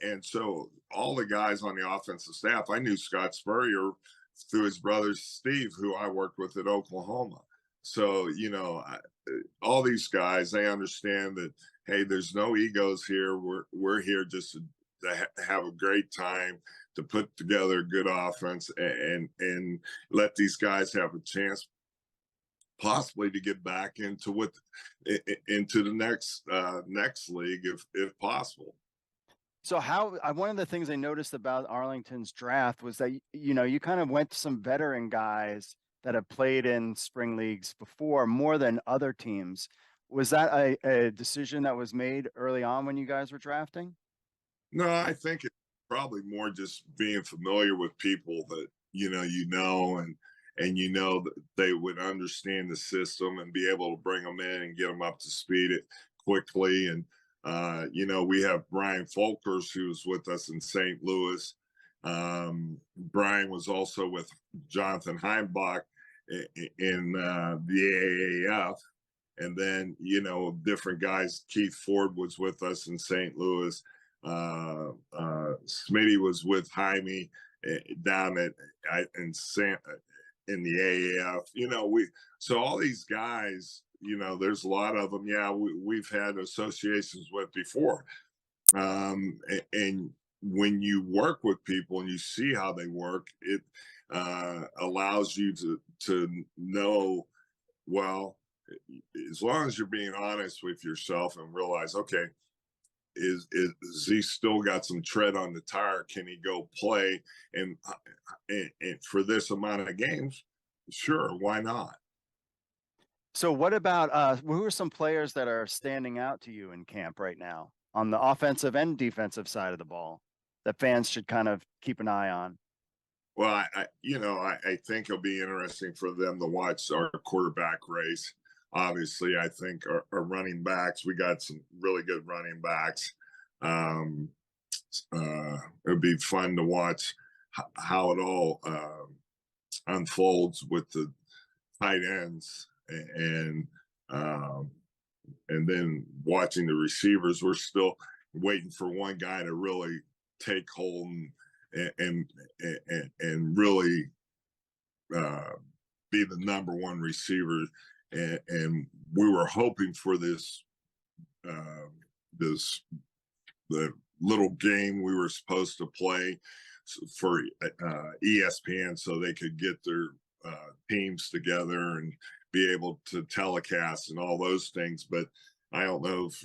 And so all the guys on the offensive staff, I knew Scott Spurrier through his brother Steve, who I worked with at Oklahoma. So, all these guys, they understand that, hey, there's no egos here. We're here just to have a great time, to put together a good offense, and let these guys have a chance possibly to get back into the next league if possible. So one of the things I noticed about Arlington's draft was that, you kind of went to some veteran guys that have played in spring leagues before more than other teams. Was that a decision that was made early on when you guys were drafting? No, I think it's probably more just being familiar with people that, and that they would understand the system and be able to bring them in and get them up to speed quickly. And, we have Brian Folkers, who's with us in St. Louis. Brian was also with Jonathan Heimbach in the AAF. And then, different guys. Keith Ford was with us in St. Louis. Smitty was with Jaime down in the AAF. So all these guys, there's a lot of them. Yeah, we've had associations with before. And when you work with people and you see how they work, it allows you to know, well, as long as you're being honest with yourself and realize, okay, is he still got some tread on the tire? Can he go play and for this amount of games? Sure, why not? So what about who are some players that are standing out to you in camp right now on the offensive and defensive side of the ball that fans should kind of keep an eye on? Well, I think it'll be interesting for them to watch our quarterback race. Obviously, I think our running backs, we got some really good running backs. It'd be fun to watch how it all unfolds with the tight ends, and then watching the receivers. We're still waiting for one guy to really take hold and really be the number one receiver. And we were hoping for this, the little game we were supposed to play for ESPN so they could get their teams together and be able to telecast and all those things. But I don't know if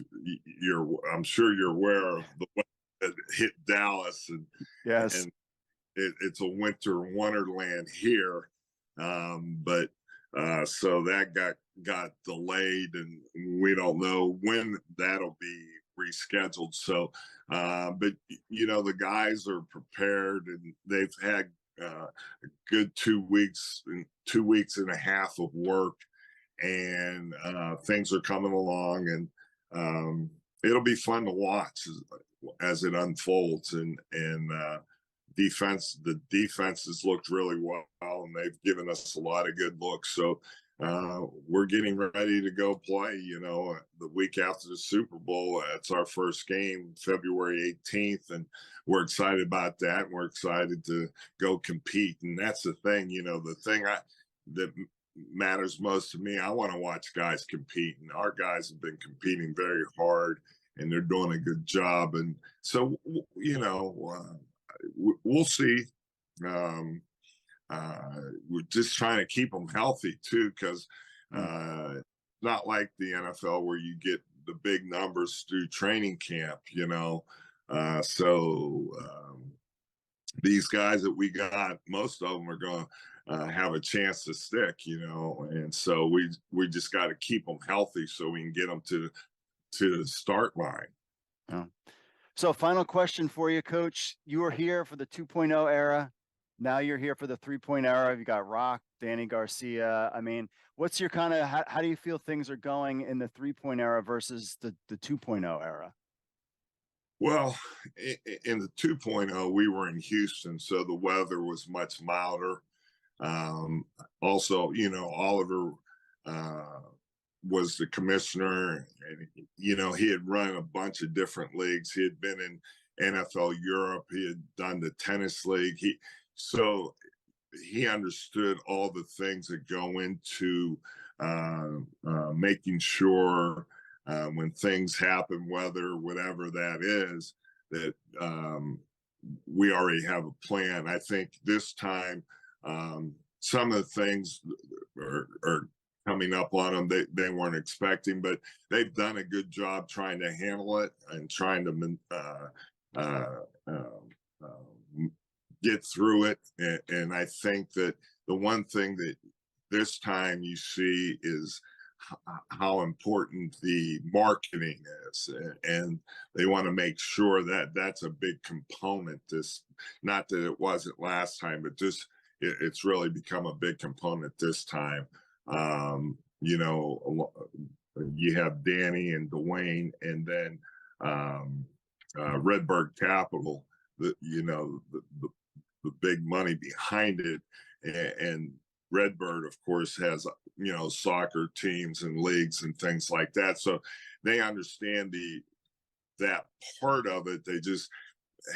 I'm sure you're aware of the way that hit Dallas, and Yes. and it's a winter wonderland here. But so that got delayed, and we don't know when that'll be rescheduled. So, but the guys are prepared, and they've had a good 2 weeks and a half of work, and things are coming along, and it'll be fun to watch as it unfolds. And the defense has looked really well, and they've given us a lot of good looks. So we're getting ready to go play. The week after the Super Bowl, it's our first game, February 18th, and we're excited about that. And we're excited to go compete. And that's the thing. The thing that matters most to me, I want to watch guys compete, and our guys have been competing very hard, and they're doing a good job. And so we'll see. We're just trying to keep them healthy too, because not like the NFL where you get the big numbers through training camp. These guys that we got, most of them are going to have a chance to stick. And so we just got to keep them healthy so we can get them to the start line. Yeah. So final question for you, Coach. You were here for the 2.0 era. Now you're here for the 3.0 era. You got Rock, Danny Garcia. I mean, what's your kind of, how do you feel things are going in the 3.0 era versus the 2.0 era? Well, in the 2.0, we were in Houston, so the weather was much milder. Also, Oliver was the commissioner, and he had run a bunch of different leagues. He had been in NFL Europe. He had done the tennis league. So he understood all the things that go into making sure when things happen, weather, whatever that is, that we already have a plan. I think this time some of the things are coming up on them they weren't expecting, but they've done a good job trying to handle it and trying to get through it. And I think that the one thing that this time you see is how important the marketing is, and they want to make sure that that's a big component. Not that it wasn't last time, but just it's really become a big component this time. You have Danny and Dwayne, and then Redbird Capital, the big money behind it, and Redbird, of course, has soccer teams and leagues and things like that. So they understand that part of it. They just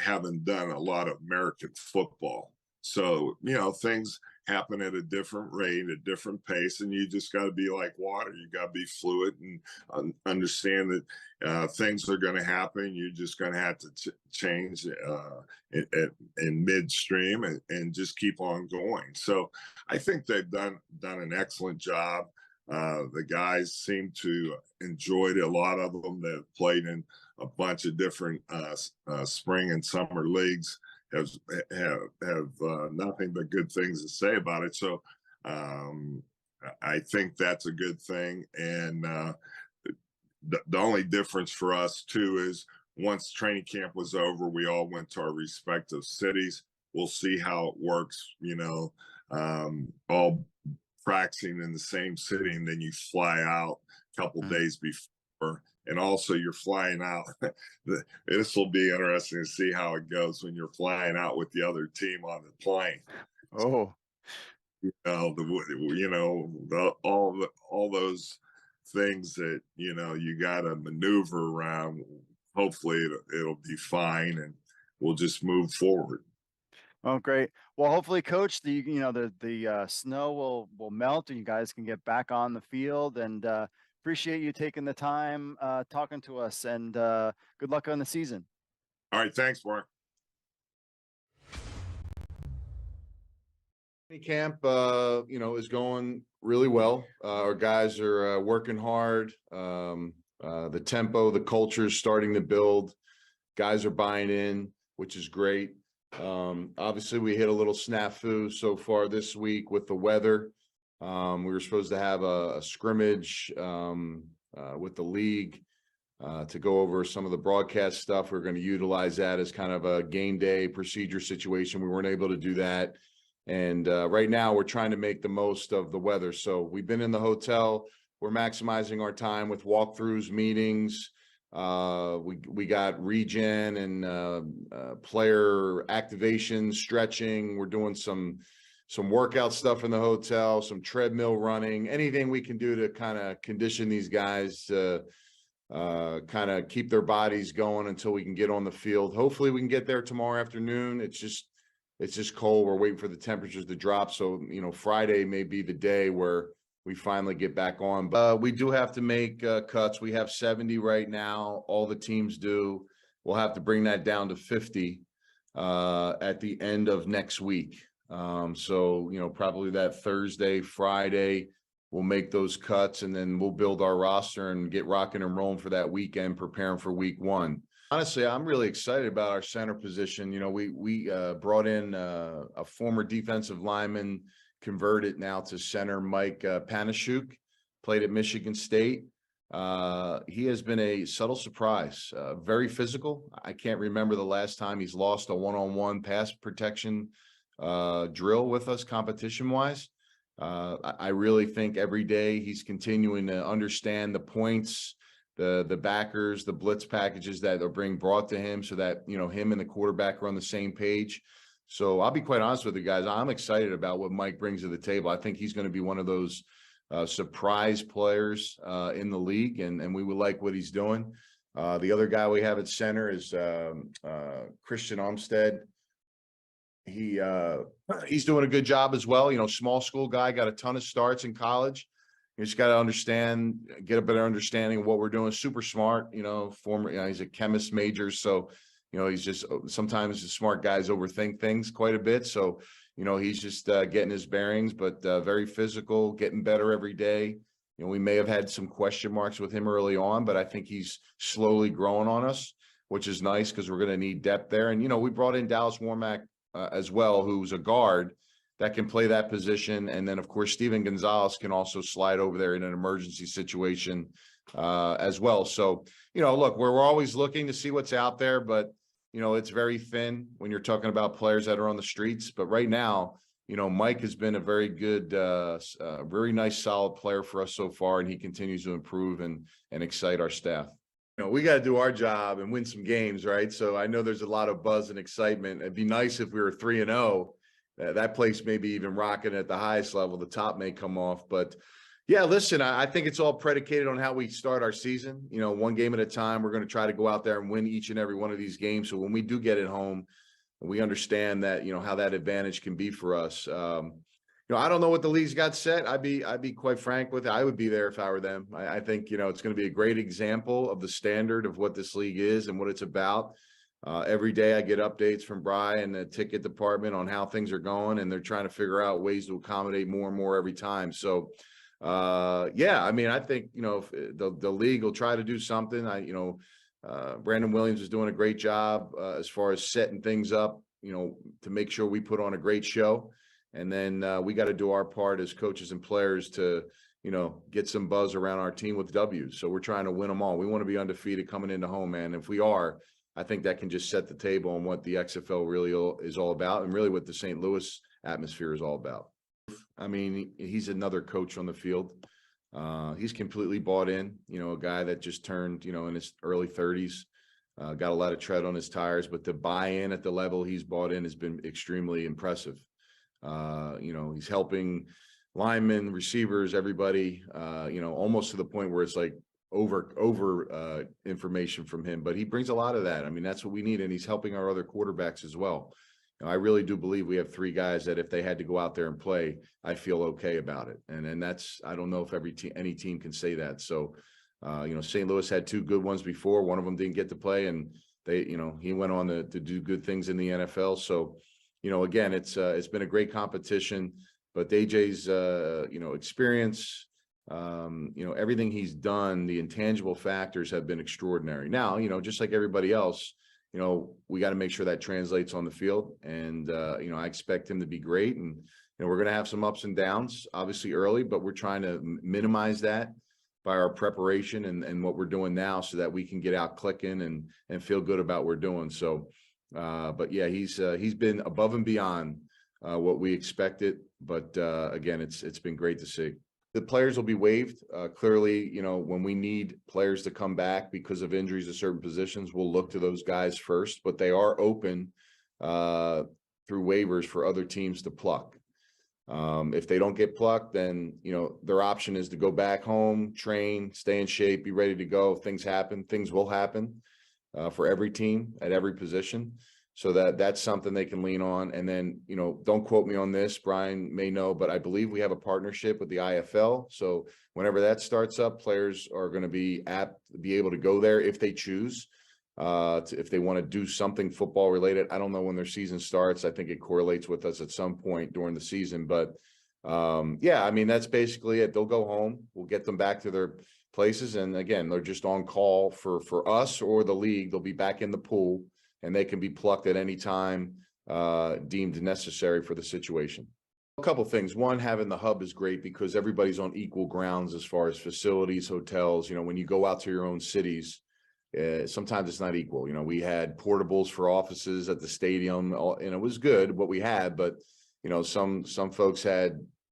haven't done a lot of American football. So things happen at a different rate, a different pace, and you just got to be like water. You got to be fluid and understand that things are going to happen. You're just going to have to change in midstream and just keep on going. So I think they've done an excellent job. The guys seem to enjoy it. A lot of them that have played in a bunch of different spring and summer leagues have nothing but good things to say about it. So I think that's a good thing. And the only difference for us too is once training camp was over, we all went to our respective cities. We'll see how it works, all practicing in the same city, and then you fly out a couple days before. And also you're flying out. This will be interesting to see how it goes when you're flying out with the other team on the plane. Oh, all those things that, you got to maneuver around. Hopefully it'll be fine, and we'll just move forward. Oh, great. Well, hopefully, Coach, the snow will melt and you guys can get back on the field. And appreciate you taking the time talking to us. And good luck on the season. All right, thanks, Mark. Camp, is going really well. Our guys are working hard. The tempo, the culture is starting to build. Guys are buying in, which is great. Obviously, we hit a little snafu so far this week with the weather. We were supposed to have a scrimmage with the league to go over some of the broadcast stuff. We're going to utilize that as kind of a game day procedure situation. We weren't able to do that. And right now we're trying to make the most of the weather. So we've been in the hotel. We're maximizing our time with walkthroughs, meetings. We got regen and player activation, stretching. We're doing some workout stuff in the hotel, some treadmill running, anything we can do to kind of condition these guys to kind of keep their bodies going until we can get on the field. Hopefully we can get there tomorrow afternoon. It's just cold. We're waiting for the temperatures to drop. So, Friday may be the day where we finally get back on. But we do have to make cuts. We have 70 right now. All the teams do. We'll have to bring that down to 50 at the end of next week. So, probably that Thursday, Friday, we'll make those cuts and then we'll build our roster and get rocking and rolling for that weekend, preparing for week 1. Honestly, I'm really excited about our center position. We brought in a former defensive lineman, converted now to center, Mike Panashuk, played at Michigan State. He has been a subtle surprise, very physical. I can't remember the last time he's lost a one-on-one pass protection drill with us competition-wise. I really think every day he's continuing to understand the points, the backers, the blitz packages that are being brought to him so that, him and the quarterback are on the same page. So I'll be quite honest with you guys. I'm excited about what Mike brings to the table. I think he's going to be one of those surprise players in the league, and we would like what he's doing. The other guy we have at center is Christian Armstead. He's doing a good job as well. Small school guy, got a ton of starts in college. You just got to get a better understanding of what we're doing. Super smart, he's a chemist major. So, he's just, sometimes the smart guys overthink things quite a bit. So, he's just getting his bearings, but very physical, getting better every day. We may have had some question marks with him early on, but I think he's slowly growing on us, which is nice because we're going to need depth there. And, we brought in Dallas Warmack as well, who's a guard that can play that position. And then, of course, Steven Gonzalez can also slide over there in an emergency situation as well. So, look, we're always looking to see what's out there, but, it's very thin when you're talking about players that are on the streets. But right now, Mike has been a very good, very nice, solid player for us so far, and he continues to improve and excite our staff. We got to do our job and win some games, right? So I know there's a lot of buzz and excitement. It'd be nice if we were 3-0. That place may be even rocking at the highest level. The top may come off, but yeah, listen, I think it's all predicated on how we start our season. One game at a time. We're going to try to go out there and win each and every one of these games. So when we do get it home, we understand that, how that advantage can be for us. I don't know what the league's got set. I'd be quite frank with it. I would be there if I were them. I think, it's going to be a great example of the standard of what this league is and what it's about. Every day I get updates from Bri and the ticket department on how things are going, and they're trying to figure out ways to accommodate more and more every time. So, I think, if the league will try to do something. Brandon Williams is doing a great job as far as setting things up, to make sure we put on a great show. And then we got to do our part as coaches and players to, get some buzz around our team with W's. So we're trying to win them all. We want to be undefeated coming into home, man. If we are, I think that can just set the table on what the XFL really is all about, and really what the St. Louis atmosphere is all about. I mean, he's another coach on the field. He's completely bought in, a guy that just turned, in his early 30s, got a lot of tread on his tires, but to buy in at the level he's bought in has been extremely impressive. He's helping linemen, receivers, everybody, almost to the point where it's like over information from him, but he brings a lot of that. I mean, that's what we need. And he's helping our other quarterbacks as well. I really do believe we have 3 guys that if they had to go out there and play, I feel okay about it. And that's, I don't know if any team can say that. So, St. Louis had 2 good ones before. One of them didn't get to play, and he went on to do good things in the NFL. So, again, it's been a great competition, but AJ's, experience, everything he's done, the intangible factors have been extraordinary. Now, just like everybody else, we got to make sure that translates on the field. And, I expect him to be great. And, we're going to have some ups and downs, obviously early, but we're trying to minimize that by our preparation and what we're doing now so that we can get out clicking and feel good about what we're doing. So, but yeah, he's been above and beyond what we expected. But again, it's been great to see. The players will be waived. Clearly, when we need players to come back because of injuries to certain positions, we'll look to those guys first, but they are open through waivers for other teams to pluck. If they don't get plucked, then, their option is to go back home, train, stay in shape, be ready to go. If things happen, things will happen for every team at every position. So that's something they can lean on. And then, don't quote me on this, Brian may know, but I believe we have a partnership with the IFL. So whenever that starts up, players are going to be able to go there if they choose, if they want to do something football related. I don't know when their season starts. I think it correlates with us at some point during the season, but yeah, I mean, that's basically it. They'll go home. We'll get them back to their places. And again, they're just on call for us or the league. They'll be back in the pool, and they can be plucked at any time deemed necessary for the situation. A couple things. One, having the hub is great because everybody's on equal grounds as far as facilities, hotels. When you go out to your own cities, sometimes it's not equal. We had portables for offices at the stadium, and it was good what we had, but some folks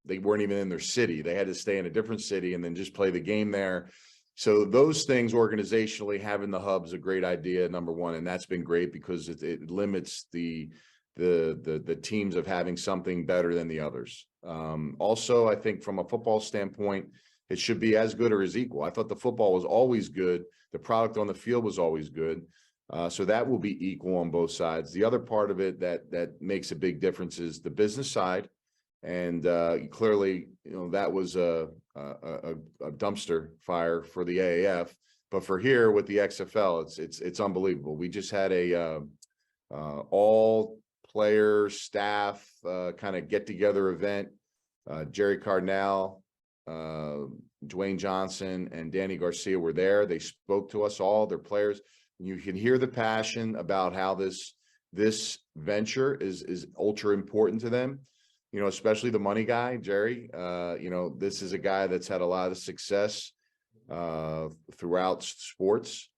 they weren't even in their city. They had to stay in a different city and then just play the game there. So those things organizationally, having the hub is a great idea, number one, and that's been great because it limits the teams of having something better than the others. Also, I think from a football standpoint, it should be as good or as equal. I thought the football was always good. The product on the field was always good. So that will be equal on both sides. The other part of it that makes a big difference is the business side. And clearly, that was a dumpster fire for the AAF, but for here with the XFL, it's unbelievable. We just had a all player staff kind of get together event. Jerry Cardinal, Dwayne Johnson, and Danny Garcia were there. They spoke to us all, their players. You can hear the passion about how this venture is ultra important to them. Especially the money guy, Jerry. This is a guy that's had a lot of success throughout sports.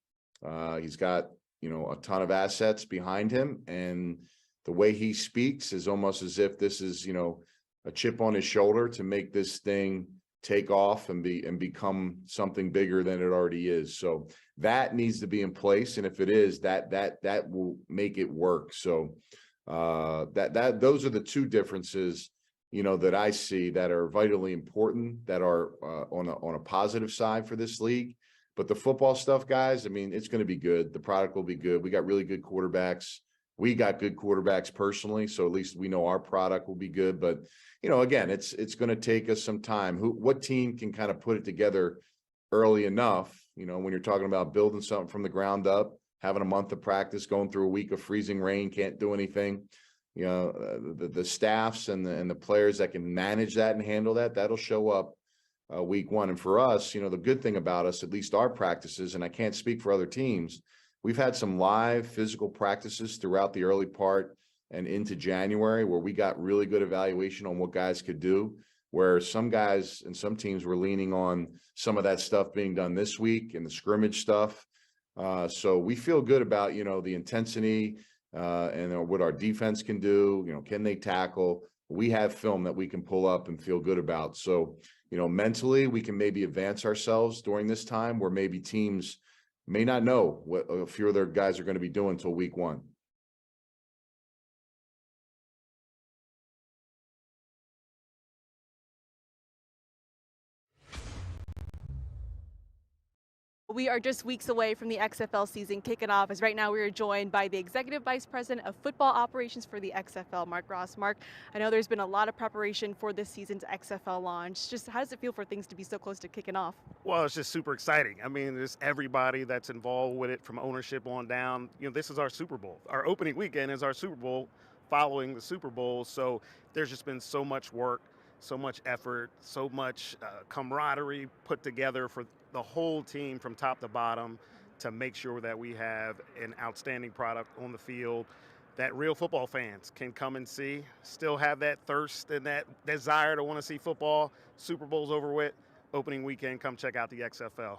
He's got, a ton of assets behind him. And the way he speaks is almost as if this is, a chip on his shoulder to make this thing take off and become something bigger than it already is. So that needs to be in place. And if it is, that will make it work. So those are the two differences, that I see that are vitally important, that are on a positive side for this league. But the football stuff, guys, I mean, it's going to be good. The product will be good. We got really good quarterbacks. We got good quarterbacks personally, so at least we know our product will be good. But again, it's going to take us some time. What team can kind of put it together early enough? When you're talking about building something from the ground up, having a month of practice, going through a week of freezing rain, can't do anything. The staffs and the players that can manage that and handle that'll show up week one. And for us, the good thing about us, at least our practices, and I can't speak for other teams, we've had some live physical practices throughout the early part and into January where we got really good evaluation on what guys could do, where some guys and some teams were leaning on some of that stuff being done this week and the scrimmage stuff. So we feel good about, the intensity and what our defense can do. Can they tackle? We have film that we can pull up and feel good about. So, mentally, we can maybe advance ourselves during this time where maybe teams may not know what a few of their guys are going to be doing until week one. We are just weeks away from the XFL season kicking off, as right now we are joined by the Executive Vice President of Football Operations for the XFL, Mark Ross. Mark, I know there's been a lot of preparation for this season's XFL launch. Just how does it feel for things to be so close to kicking off? Well, it's just super exciting. I mean, there's everybody that's involved with it from ownership on down. You know, this is our Super Bowl. Our opening weekend is our Super Bowl following the Super Bowl. So there's just been so much work, so much effort, so much camaraderie put together for the whole team from top to bottom to make sure that we have an outstanding product on the field that real football fans can come and see, still have that thirst and that desire to want to see football. Super Bowl's over with. Opening weekend, come check out the XFL.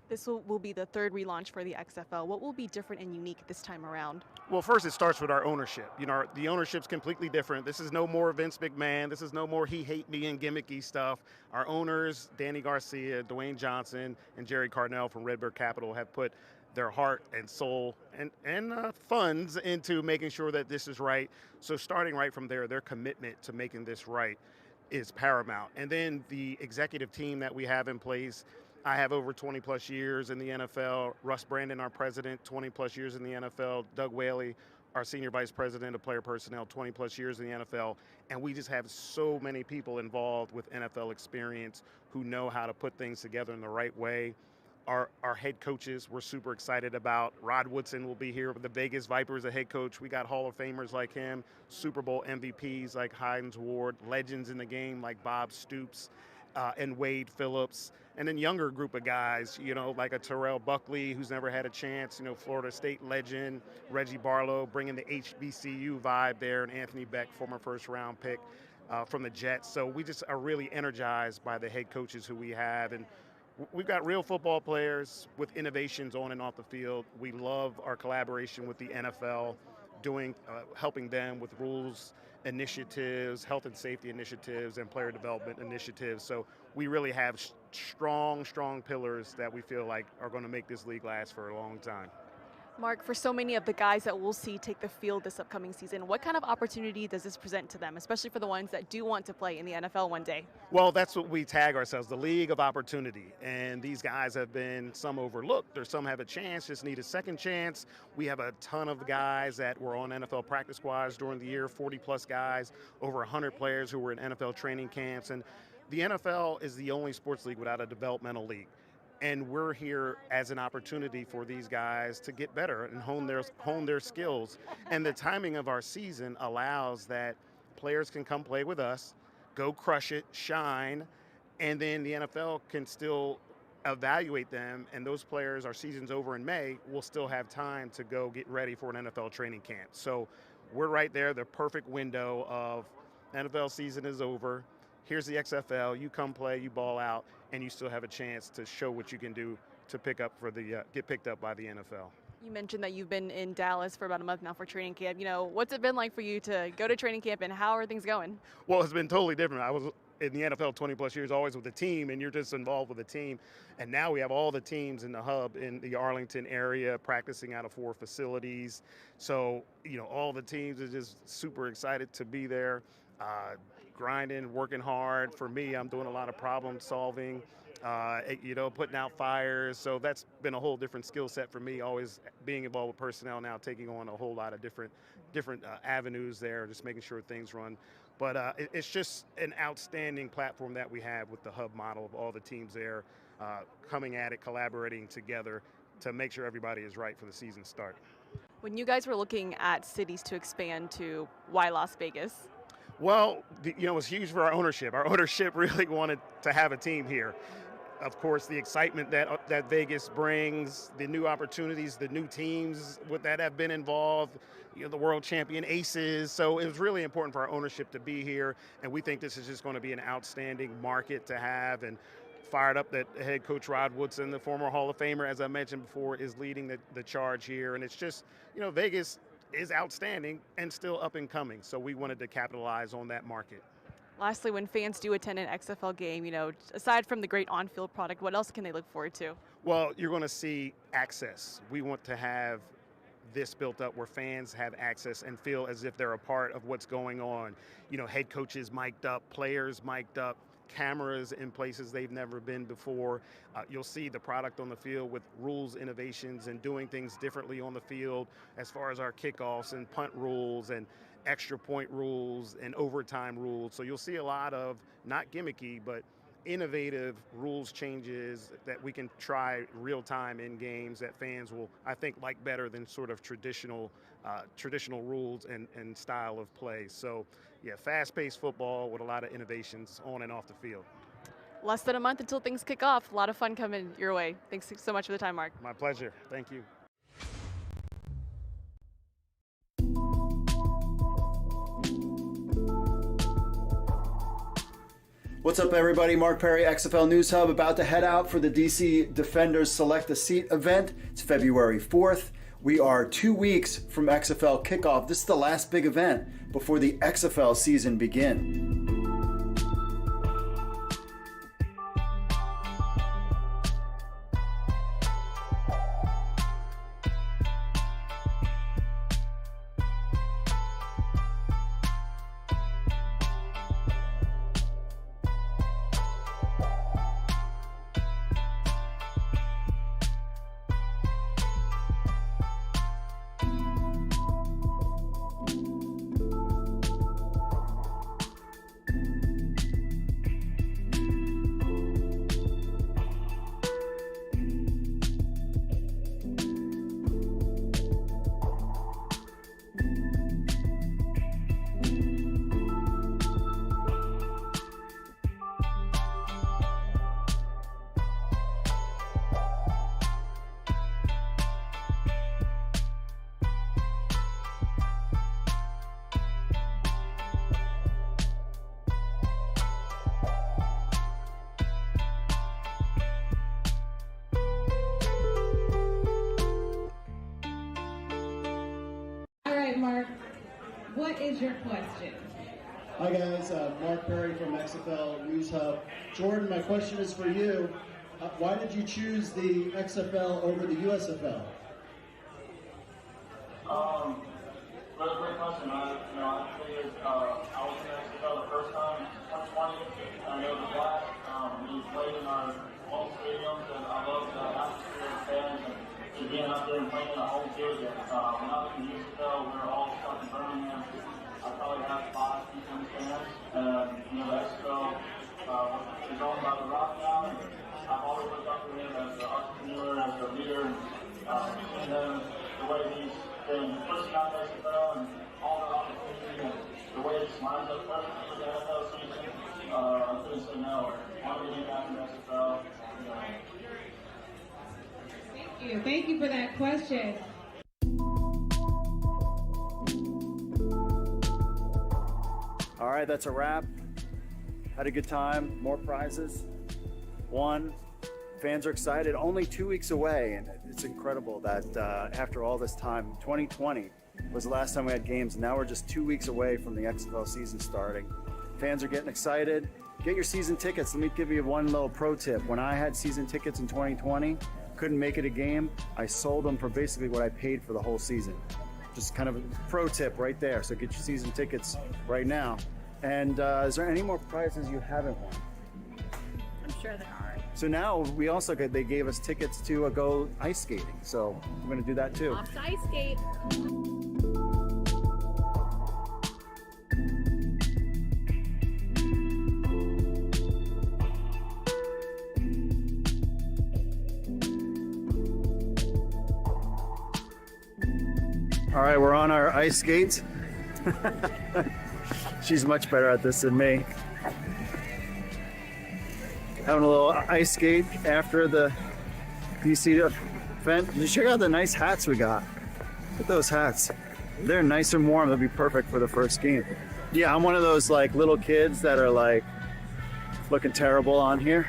This will be the third relaunch for the XFL. What will be different and unique this time around? Well, first it starts with our ownership. You know, the ownership's completely different. This is no more Vince McMahon. This is no more he hate me and gimmicky stuff. Our owners, Danny Garcia, Dwayne Johnson, and Jerry Carnell from Redbird Capital have put their heart and soul and funds into making sure that this is right. So starting right from there, their commitment to making this right is paramount. And then the executive team that we have in place, I have over 20 plus years in the NFL. Russ Brandon, our president, 20 plus years in the NFL. Doug Whaley, our senior vice president of player personnel, 20 plus years in the NFL. And we just have so many people involved with NFL experience who know how to put things together in the right way. Our head coaches we're super excited about. Rod Woodson will be here with the Vegas Vipers, a head coach. We got Hall of Famers like him, Super Bowl MVPs like Hines Ward, legends in the game like Bob Stoops and Wade Phillips, and then younger group of guys, you know, like a Terrell Buckley, who's never had a chance, you know, Florida State legend, Reggie Barlow, bringing the HBCU vibe there, and Anthony Beck, former first-round pick from the Jets. So we just are really energized by the head coaches who we have, and we've got real football players with innovations on and off the field. We love our collaboration with the NFL, helping them with rules initiatives, health and safety initiatives, and player development initiatives. So we really have strong pillars that we feel like are going to make this league last for a long time. Mark, for so many of the guys that we'll see take the field this upcoming season, what kind of opportunity does this present to them, especially for the ones that do want to play in the NFL one day? Well, that's what we tag ourselves, the League of Opportunity. And these guys have been some overlooked, or some have a chance, just need a second chance. We have a ton of guys that were on NFL practice squads during the year, 40 plus guys, over 100 players who were in NFL training camps. And the NFL is the only sports league without a developmental league. And we're here as an opportunity for these guys to get better and hone their skills. And the timing of our season allows that players can come play with us, go crush it, shine, and then the NFL can still evaluate them. And those players, our season's over in May, will still have time to go get ready for an NFL training camp. So we're right there, the perfect window of NFL season is over. Here's the XFL, you come play, you ball out, and you still have a chance to show what you can do to get picked up by the NFL. You mentioned that you've been in Dallas for about a month now for training camp. You know, what's it been like for you to go to training camp, and how are things going? Well, it's been totally different. I was in the NFL 20 plus years, always with the team, and you're just involved with the team. And now we have all the teams in the hub in the Arlington area practicing out of 4 facilities. So, you know, all the teams are just super excited to be there. Grinding, working hard. For me, I'm doing a lot of problem solving, you know, putting out fires. So that's been a whole different skill set for me, always being involved with personnel now, taking on a whole lot of different avenues there, just making sure things run. But it's just an outstanding platform that we have with the hub model of all the teams there coming at it, collaborating together to make sure everybody is right for the season start. When you guys were looking at cities to expand to, why Las Vegas? Well, you know, it was huge for our ownership. Our ownership really wanted to have a team here. Of course, the excitement that Vegas brings, the new opportunities, the new teams that have been involved, you know, the world champion Aces. So it was really important for our ownership to be here, and we think this is just going to be an outstanding market to have. And fired up that head coach Rod Woodson, the former Hall of Famer, as I mentioned before, is leading the charge here. And it's just, you know, Vegas is outstanding and still up and coming. So we wanted to capitalize on that market. Lastly, when fans do attend an XFL game, you know, aside from the great on-field product, what else can they look forward to? Well, you're going to see access. We want to have this built up where fans have access and feel as if they're a part of what's going on. You know, head coaches mic'd up, players mic'd up, cameras in places they've never been before. You'll see the product on the field with rules innovations and doing things differently on the field as far as our kickoffs and punt rules and extra point rules and overtime rules. So you'll see a lot of, not gimmicky, but innovative rules changes that we can try real time in games that fans will, I think, like better than sort of traditional rules and style of play. So yeah, fast-paced football with a lot of innovations on and off the field. Less than a month until things kick off. A lot of fun coming your way. Thanks so much for the time, Mark. My pleasure. Thank you. What's up, everybody? Mark Perry, XFL News Hub, about to head out for the DC Defenders Select a Seat event. It's February 4th. We are 2 weeks from XFL kickoff. This is the last big event before the XFL season begins. Mark, what is your question? Hi guys, Mark Perry from XFL News Hub. Jordan, my question is for you. Why did you choose the XFL over the USFL? Really great question. I figured I was in XFL the first time, 2020. I know the blast. We played in our home stadiums, and I love the atmosphere of fans and being up there and playing in a home field again. When I was in the USFL, we were all stuck in Birmingham. I probably had 5 people fans, and the XFL is owned by The Rock now, and I've always looked up to him as the entrepreneur, as the leader, and seeing him the way he's been pushing out the XFL and all the opportunity and the way it lines up perfectly for the NFL season. I couldn't say no. I want to get back in the XFL. Thank you for that question. All right, that's a wrap. Had a good time, more prizes, won. Fans are excited, only 2 weeks away, and it's incredible that after all this time, 2020 was the last time we had games, and now we're just 2 weeks away from the XFL season starting. Fans are getting excited. Get your season tickets. Let me give you one little pro tip. When I had season tickets in 2020, couldn't make it a game, I sold them for basically what I paid for the whole season. Just kind of a pro tip right there. So get your season tickets right now. And is there any more prizes you haven't won? I'm sure there are. So now we also they gave us tickets to go ice skating. So we're going to do that too. Off to ice skate. All right, we're on our ice skates. She's much better at this than me. Having a little ice skate after the DC event. You check out the nice hats we got. Look at those hats. They're nice and warm. They'll be perfect for the first game. Yeah, I'm one of those like little kids that are like looking terrible on here.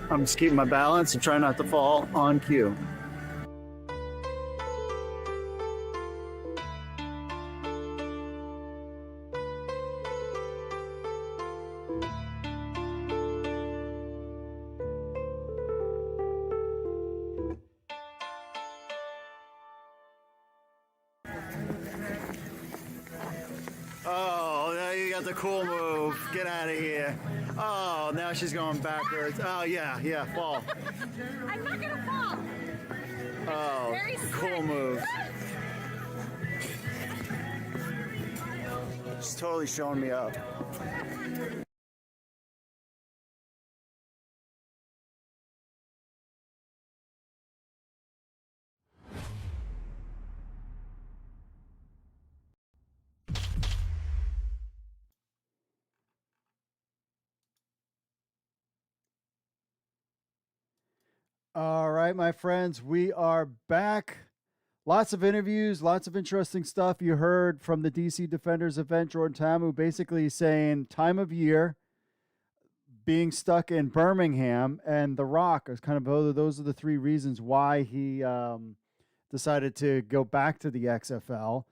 I'm just keeping my balance and trying not to fall on cue. Oh, now you got a cool move. Get out of here. Oh, now she's going backwards. Oh, yeah, fall. I'm not gonna fall. Oh, Very cool move. She's totally showing me up. All right, my friends, we are back. Lots of interviews, lots of interesting stuff. You heard from the DC Defenders event, Jordan Tamu basically saying time of year, being stuck in Birmingham, and The Rock is kind of those are the three reasons why he decided to go back to the XFL.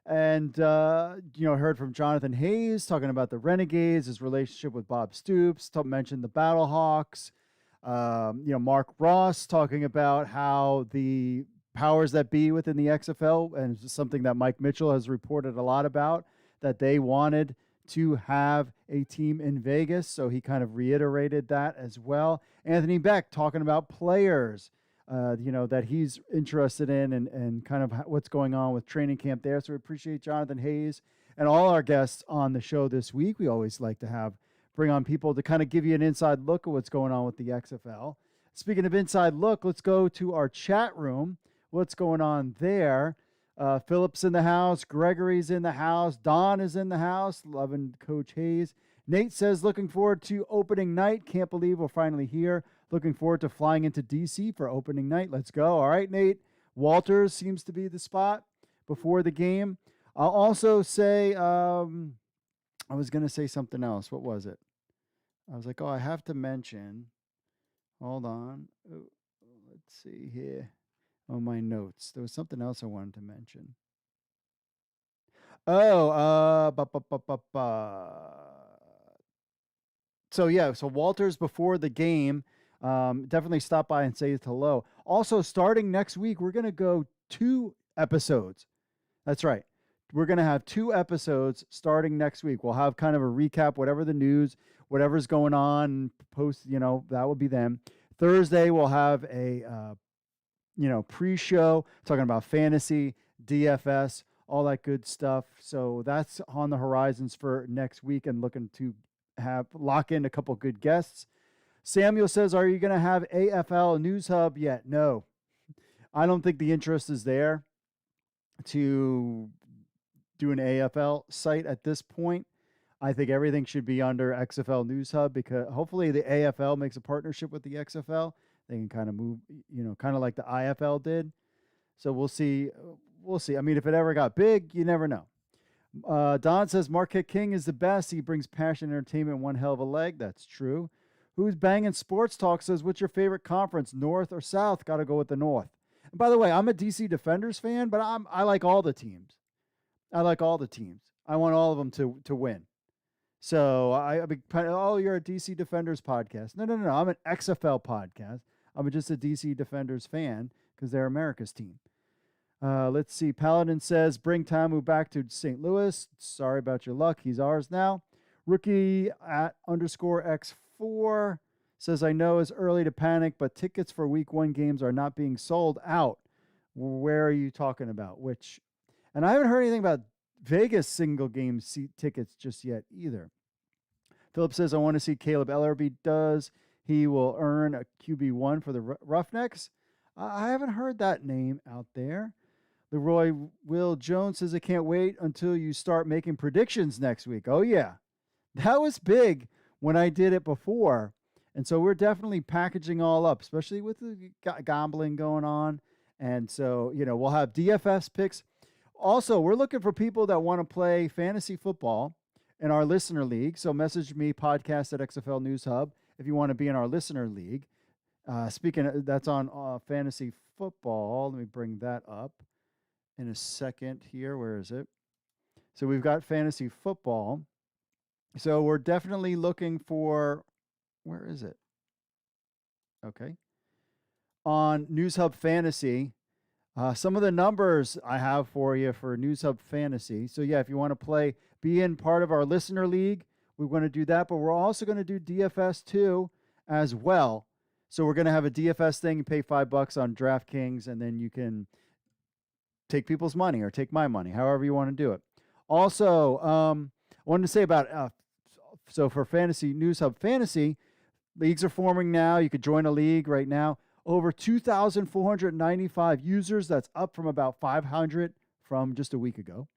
And, heard from Jonathan Hayes talking about the Renegades, his relationship with Bob Stoops, mentioned the Battlehawks. Mark Ross talking about how the powers that be within the XFL, and it's something that Mike Mitchell has reported a lot about, that they wanted to have a team in Vegas. So he kind of reiterated that as well. Anthony Beck talking about players, that he's interested in and kind of what's going on with training camp there. So we appreciate Jonathan Hayes and all our guests on the show this week. We always like to bring on people to kind of give you an inside look at what's going on with the XFL. Speaking of inside look, let's go to our chat room. What's going on there? Philip's in the house. Gregory's in the house. Don is in the house. Loving Coach Hayes. Nate says, looking forward to opening night. Can't believe we're finally here. Looking forward to flying into DC for opening night. Let's go. All right, Nate. Walters seems to be the spot before the game. I'll also say, I was going to say something else. What was it? I was like, I have to mention. Hold on. Oh, let's see here. On my notes. There was something else I wanted to mention. So Walters before the game, definitely stop by and say hello. Also, starting next week, we're going to go 2 episodes. That's right. We're going to have 2 episodes starting next week. We'll have kind of a recap, whatever the news, whatever's going on, post, that will be them. Thursday, we'll have a, pre-show talking about fantasy, DFS, all that good stuff. So that's on the horizons for next week and looking to lock in a couple good guests. Samuel says, are you going to have AFL News Hub yet? No, I don't think the interest is there to do an AFL site at this point. I think everything should be under XFL News Hub because hopefully the AFL makes a partnership with the XFL. They can kind of move, kind of like the IFL did. So we'll see. We'll see. I mean, if it ever got big, you never know. Don says Marquette King is the best. He brings passion and entertainment one hell of a leg. That's true. Who's Banging Sports Talk says, what's your favorite conference, North or South? Got to go with the North. And by the way, I'm a DC Defenders fan, but I like all the teams. I like all the teams. I want all of them to win. So I'll be kind of, you're a DC Defenders podcast. No. I'm an XFL podcast. I'm just a DC Defenders fan because they're America's team. Let's see. Paladin says, bring Tamu back to St. Louis. Sorry about your luck. He's ours now. Rookie at _X4 says, I know it's early to panic, but tickets for week 1 games are not being sold out. Where are you talking about? And I haven't heard anything about Vegas single game seat tickets just yet either. Philip says, I want to see Caleb Ellerby does. He will earn a QB1 for the Roughnecks. I haven't heard that name out there. Leroy Will Jones says, I can't wait until you start making predictions next week. Oh, yeah. That was big when I did it before. And so we're definitely packaging all up, especially with the gambling going on. And so, we'll have DFS picks. Also, we're looking for people that want to play fantasy football in our listener league. So message me, podcast at XFL News Hub, if you want to be in our listener league. Speaking of, that's on fantasy football. Let me bring that up in a second here. Where is it? So we've got fantasy football. So we're definitely looking for, where is it? Okay. On News Hub Fantasy, Some of the numbers I have for you for News Hub Fantasy. So yeah, if you want to play, be in part of our listener league, we want to do that. But we're also going to do DFS too as well. So we're going to have a DFS thing. You pay $5 on DraftKings, and then you can take people's money or take my money, however you want to do it. Also, I wanted to say about so for Fantasy News Hub Fantasy, leagues are forming now. You could join a league right now. Over 2,495 users. That's up from about 500 from just a week ago.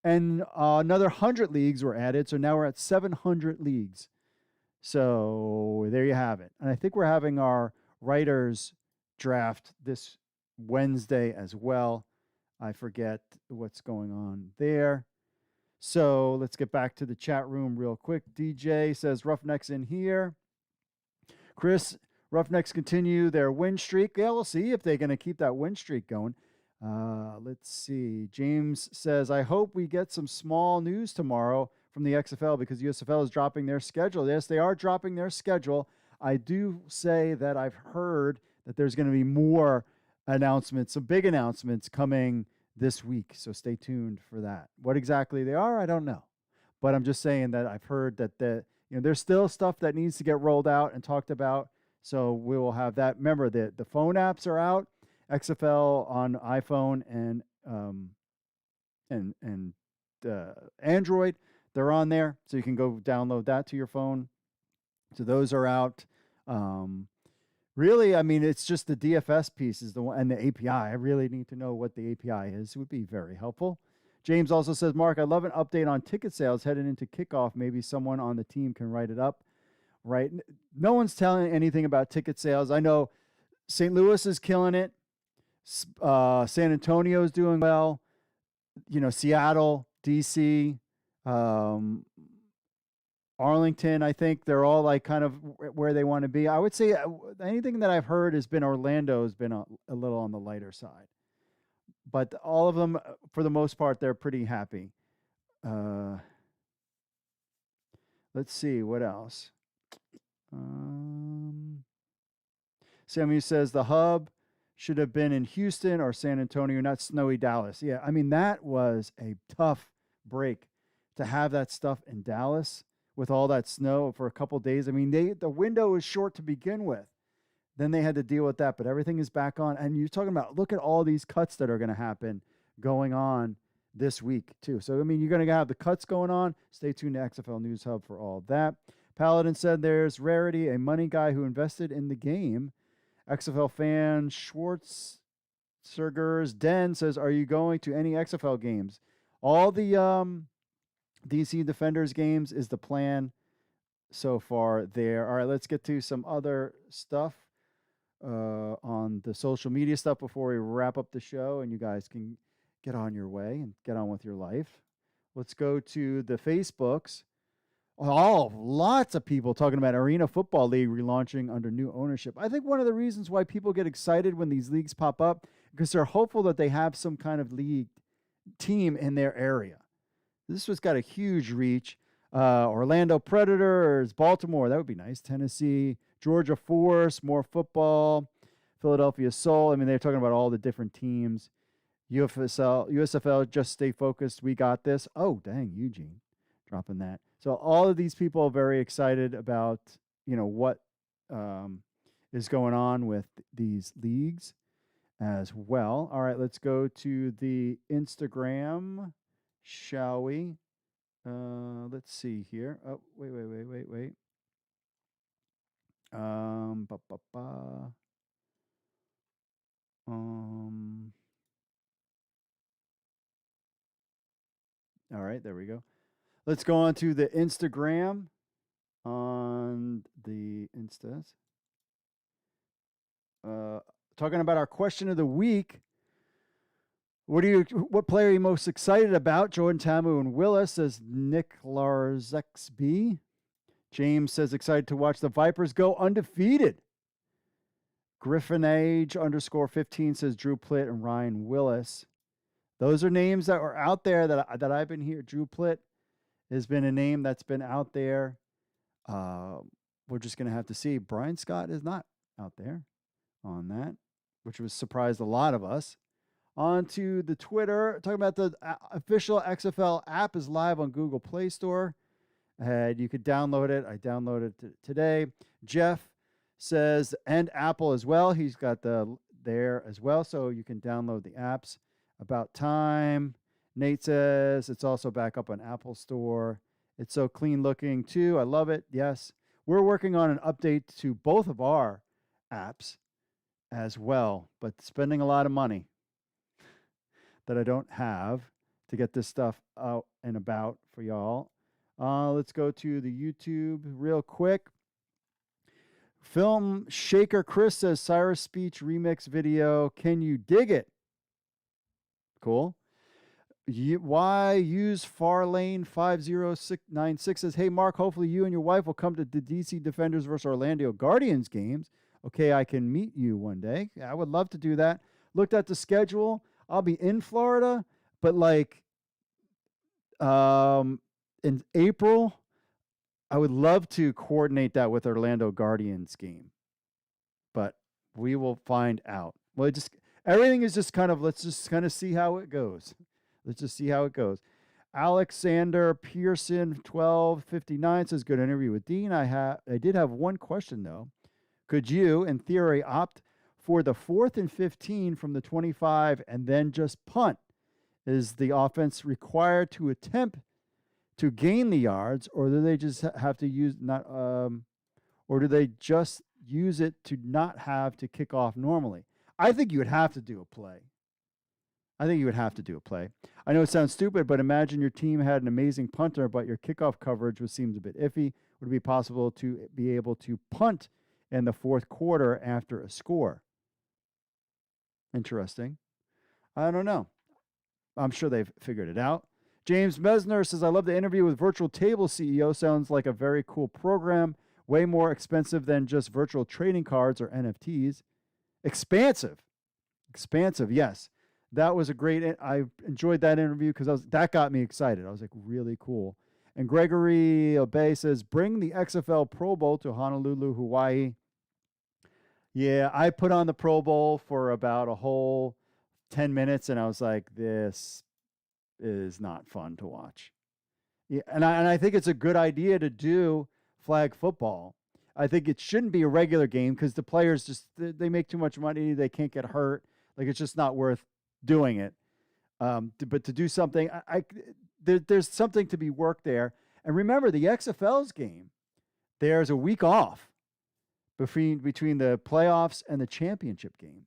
And another 100 leagues were added. So now we're at 700 leagues. So there you have it. And I think we're having our writers draft this Wednesday as well. I forget what's going on there. So let's get back to the chat room real quick. DJ says Roughnecks in here. Chris, Roughnecks continue their win streak. Yeah, we'll see if they're going to keep that win streak going. Let's see. James says, I hope we get some small news tomorrow from the XFL because USFL is dropping their schedule. Yes, they are dropping their schedule. I do say that I've heard that there's going to be more announcements, some big announcements coming this week. So stay tuned for that. What exactly they are, I don't know. But I'm just saying that I've heard that there's still stuff that needs to get rolled out and talked about. So we will have that. Remember, the phone apps are out. XFL on iPhone and Android, they're on there. So you can go download that to your phone. So those are out. Really, I mean, it's just the DFS piece is the one, and the API. I really need to know what the API is. It would be very helpful. James also says, Mark, I'd love an update on ticket sales heading into kickoff. Maybe someone on the team can write it up. Right? No one's telling anything about ticket sales. I know St. Louis is killing it. San Antonio is doing well. Seattle, DC, Arlington, I think they're all like kind of where they want to be. I would say anything that I've heard has been Orlando has been a little on the lighter side. But all of them, for the most part, they're pretty happy. Let's see, what else? Samuel says the hub should have been in Houston or San Antonio, not snowy Dallas. Yeah, I mean, that was a tough break to have that stuff in Dallas with all that snow for a couple days. I mean, the window was short to begin with. Then they had to deal with that, but everything is back on. And you're talking about, look at all these cuts that are going to happen going on this week too. So, I mean, you're going to have the cuts going on. Stay tuned to XFL News Hub for all of that. Paladin said there's Rarity, a money guy who invested in the game. XFL fan Schwartzerger's Den says, are you going to any XFL games? All the DC Defenders games is the plan so far there. All right, let's get to some other stuff on the social media stuff before we wrap up the show and you guys can get on your way and get on with your life. Let's go to the Facebooks. Oh, lots of people talking about Arena Football League relaunching under new ownership. I think one of the reasons why people get excited when these leagues pop up because they're hopeful that they have some kind of league team in their area. This has got a huge reach. Orlando Predators, Baltimore, that would be nice. Tennessee, Georgia Force, more football. Philadelphia Soul. I mean, they're talking about all the different teams. USFL, just stay focused. We got this. Oh, dang, Eugene, dropping that. So all of these people are very excited about, what is going on with these leagues as well. All right, let's go to the Instagram, shall we? Let's see here. Oh, wait. All right, there we go. Let's go on to the Instagram on the Instas. Talking about our question of the week. What player are you most excited about? Jordan Tamu and Willis, says Nick LarsXB. James says excited to watch the Vipers go undefeated. Griffinage _15 says Drew Plitt and Ryan Willis. Those are names that are out there that I've been here. Drew Plitt has been a name that's been out there. We're just going to have to see. Brian Scott is not out there on that, which was surprised a lot of us. On to the Twitter. Talking about the official XFL app is live on Google Play Store. And you could download it. I downloaded it today. Jeff says, and Apple as well. He's got there as well. So you can download the apps. About time. Nate says it's also back up on Apple Store. It's so clean looking too. I love it. Yes. We're working on an update to both of our apps as well, but spending a lot of money that I don't have to get this stuff out and about for y'all. Let's go to the YouTube real quick. Film Shaker Chris says Cyrus Speech remix video. Can you dig it? Cool. Why use Far Lane 5096 says, hey, Mark, hopefully you and your wife will come to the DC Defenders versus Orlando Guardians games. Okay, I can meet you one day. I would love to do that. Looked at the schedule. I'll be in Florida, but like in April, I would love to coordinate that with Orlando Guardians game, but we will find out. Well, everything is just kind of, let's just kind of see how it goes. Let's just see how it goes. Alexander Pearson 1259 says, good interview with Dean. I did have one question though. Could you, in theory, opt for the 4th and 15 from the 25 and then just punt? Is the offense required to attempt to gain the yards, or do they just have to use or do they just use it to not have to kick off normally? I think you would have to do a play. I know it sounds stupid, but imagine your team had an amazing punter, but your kickoff coverage seems a bit iffy. Would it be possible to be able to punt in the fourth quarter after a score? Interesting. I don't know. I'm sure they've figured it out. James Mesner says, I love the interview with Virtual Table CEO. Sounds like a very cool program. Way more expensive than just virtual trading cards or NFTs. Expansive, yes. That was a great, I enjoyed that interview because that got me excited. I was like, really cool. And Gregory Obey says, bring the XFL Pro Bowl to Honolulu, Hawaii. Yeah, I put on the Pro Bowl for about a whole 10 minutes, and I was like, this is not fun to watch. Yeah, and I think it's a good idea to do flag football. I think it shouldn't be a regular game because the players just, they make too much money. They can't get hurt. Like, it's just not worth doing it. But to do something, there's something to be worked there. And remember, the XFL's game, there's a week off between the playoffs and the championship game.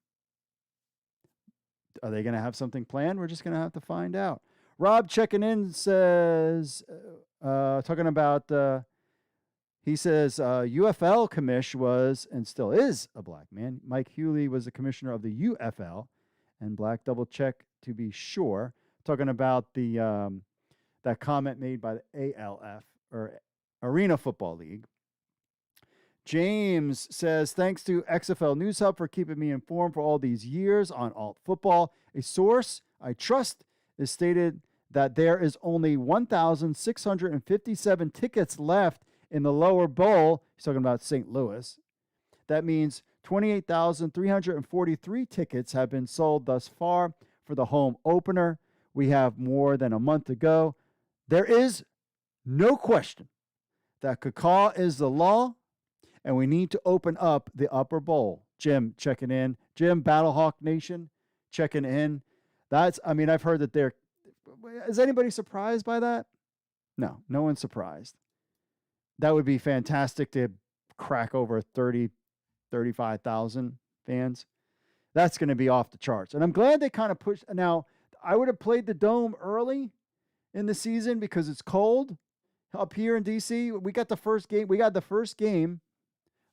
Are they going to have something planned? We're just going to have to find out. Rob checking in says, talking about, he says, UFL commish was and still is a black man. Mike Hewley was the commissioner of the UFL, and black, double check to be sure. Talking about the that comment made by the ALF, or Arena Football League. James says, thanks to XFL News Hub for keeping me informed for all these years on alt football. A source I trust is stated that there is only 1,657 tickets left in the lower bowl. He's talking about St. Louis. That means 28,343 tickets have been sold thus far for the home opener. We have more than a month to go. There is no question that Kakaw is the law, and we need to open up the upper bowl. Jim checking in. Jim, Battlehawk Nation checking in. I've heard that they're, is anybody surprised by that? No one's surprised. That would be fantastic to crack over 35,000 fans. That's going to be off the charts. And I'm glad they kind of pushed. Now, I would have played the Dome early in the season because it's cold up here in DC. We got the first game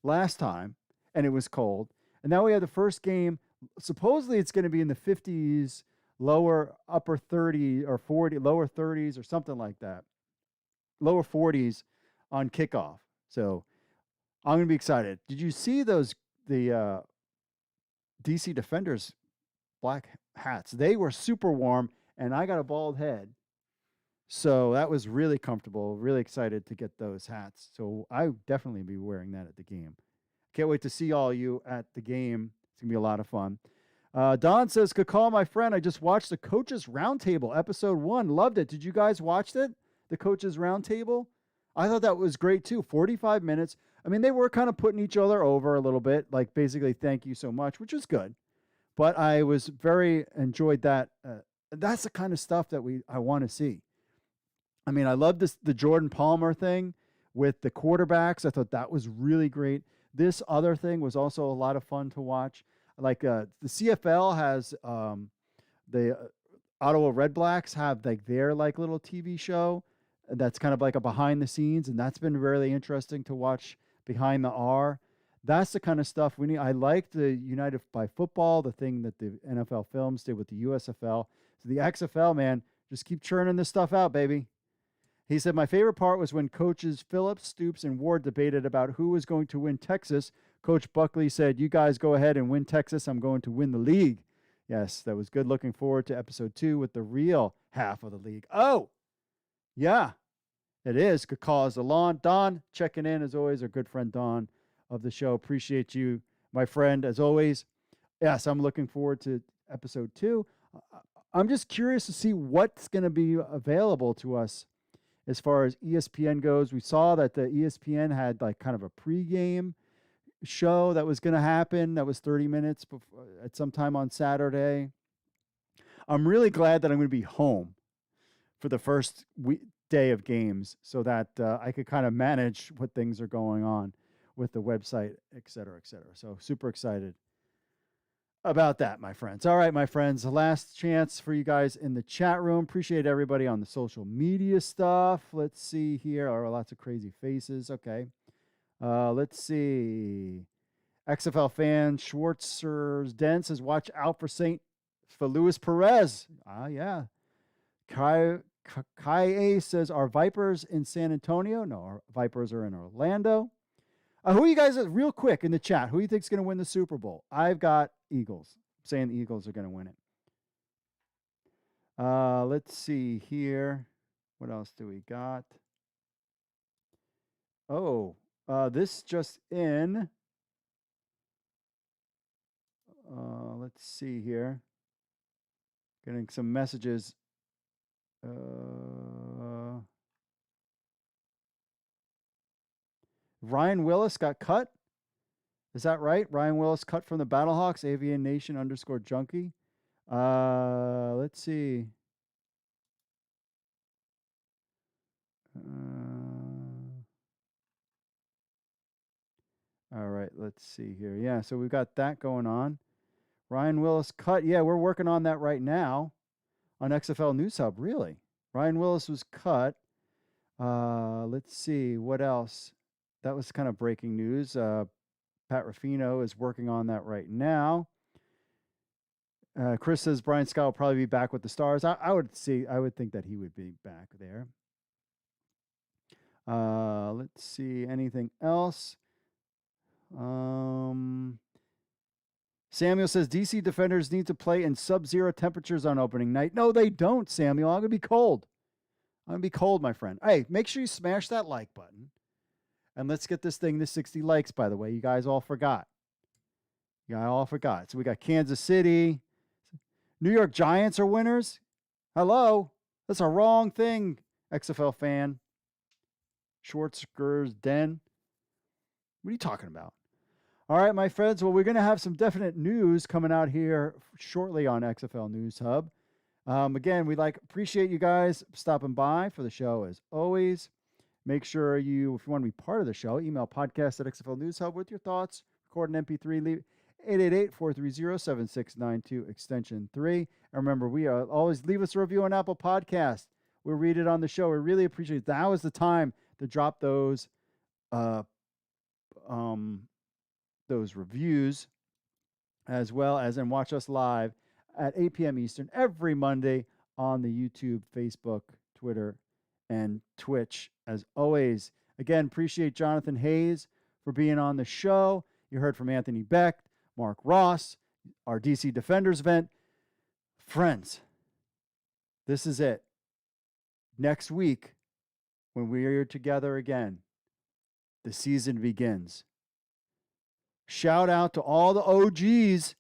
last time, and it was cold. And now we have the first game. Supposedly it's going to be in the 50s, upper 30 or 40, lower 30s or something like that. Lower 40s on kickoff. So I'm going to be excited. Did you see the DC Defenders black hats? They were super warm, and I got a bald head. So that was really comfortable, really excited to get those hats. So I definitely be wearing that at the game. Can't wait to see all you at the game. It's going to be a lot of fun. Don says, Kakal, my friend, I just watched the Coaches Roundtable, episode 1. Loved it. Did you guys watch it? The Coaches Roundtable? I thought that was great too. 45 minutes. I mean, they were kind of putting each other over a little bit, like basically thank you so much, which was good. But I was very enjoyed that. That's the kind of stuff that I want to see. I mean, I love the Jordan Palmer thing with the quarterbacks. I thought that was really great. This other thing was also a lot of fun to watch. Like the CFL has the Ottawa Red Blacks have like their like little TV show that's kind of like a behind the scenes, and that's been really interesting to watch behind the R. That's the kind of stuff we need. I liked the United by Football, the thing that the NFL Films did with the USFL. So the XFL, man, just keep churning this stuff out, baby. He said, my favorite part was when coaches Phillips, Stoops, and Ward debated about who was going to win Texas. Coach Buckley said, you guys go ahead and win Texas. I'm going to win the league. Yes, that was good. Looking forward to episode 2 with the real half of the league. Oh, yeah, it is. Good cause Alon. Don checking in as always, our good friend Don of the show. Appreciate you, my friend, as always. Yes, I'm looking forward to episode 2. I'm just curious to see what's going to be available to us as far as ESPN goes. We saw that the ESPN had like kind of a pregame show that was going to happen. That was 30 minutes before, at some time on Saturday. I'm really glad that I'm going to be home for the first day of games so that I could kind of manage what things are going on with the website, et cetera, et cetera. So super excited about that, my friends. All right, my friends, the last chance for you guys in the chat room. Appreciate everybody on the social media stuff. Let's see here. Oh, lots of crazy faces. Okay. Let's see. XFL fan Schwartzer's Den says, watch out for Luis Perez. Yeah. Kai A says, are Vipers in San Antonio? No, our Vipers are in Orlando. Who are you guys, real quick in the chat, who do you think is going to win the Super Bowl? I've got Eagles. I'm saying the Eagles are going to win it. Let's see here. What else do we got? Oh, this just in. Let's see here. Getting some messages. Ryan Willis got cut. Is that right? Ryan Willis cut from the Battlehawks, Avian Nation _junkie. Let's see. All right, let's see here. Yeah, so we've got that going on. Ryan Willis cut. Yeah, we're working on that right now on XFL News Hub, really. Ryan Willis was cut. Let's see, what else? That was kind of breaking news. Pat Ruffino is working on that right now. Chris says Brian Scott will probably be back with the Stars. I would think that he would be back there. Let's see, anything else? Samuel says DC defenders need to play in sub-zero temperatures on opening night. No, they don't, Samuel. I'm going to be cold. I'm going to be cold, my friend. Hey, make sure you smash that like button. And let's get this thing to 60 likes, by the way. You guys all forgot. So we got Kansas City. New York Giants are winners. Hello. That's a wrong thing, XFL fan. Schwartzger's Den. What are you talking about? All right, my friends. Well, we're going to have some definite news coming out here shortly on XFL News Hub. Again, appreciate you guys stopping by for the show as always. Make sure if you want to be part of the show, email podcast@XFL News Hub with your thoughts. Record an MP3, leave 888-430-7692, extension 3. And remember, always leave us a review on Apple Podcasts. We'll read it on the show. We really appreciate it. Now is the time to drop those reviews, as well as and watch us live at 8 p.m. Eastern every Monday on the YouTube, Facebook, Twitter, and Twitch. As always, again, appreciate Jonathan Hayes for being on the show. You heard from Anthony Beck, Mark Ross, our DC Defenders event. Friends, this is it. Next week, when we are together again, the season begins. Shout out to all the OGs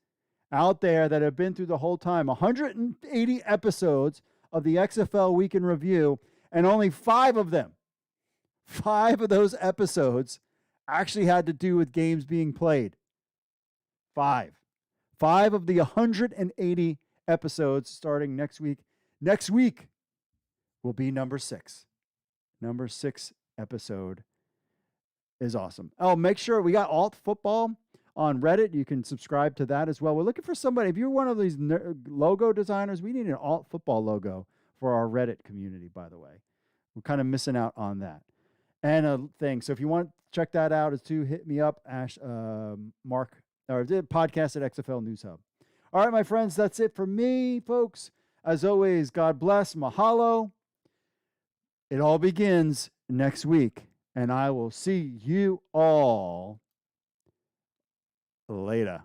out there that have been through the whole time. 180 episodes of the XFL Week in Review, and only 5 of those episodes actually had to do with games being played. 5 of the 180 episodes starting next week. Next week will be number 6. Number 6 episode is awesome. Oh, make sure we got Alt Football on Reddit. You can subscribe to that as well. We're looking for somebody. If you're one of these logo designers, we need an Alt Football logo for our Reddit community, by the way. We're kind of missing out on that. And a thing. So if you want to check that out, is to hit me up, Mark, or the podcast at XFL News Hub. All right, my friends, that's it for me, folks. As always, God bless. Mahalo. It all begins next week, and I will see you all later.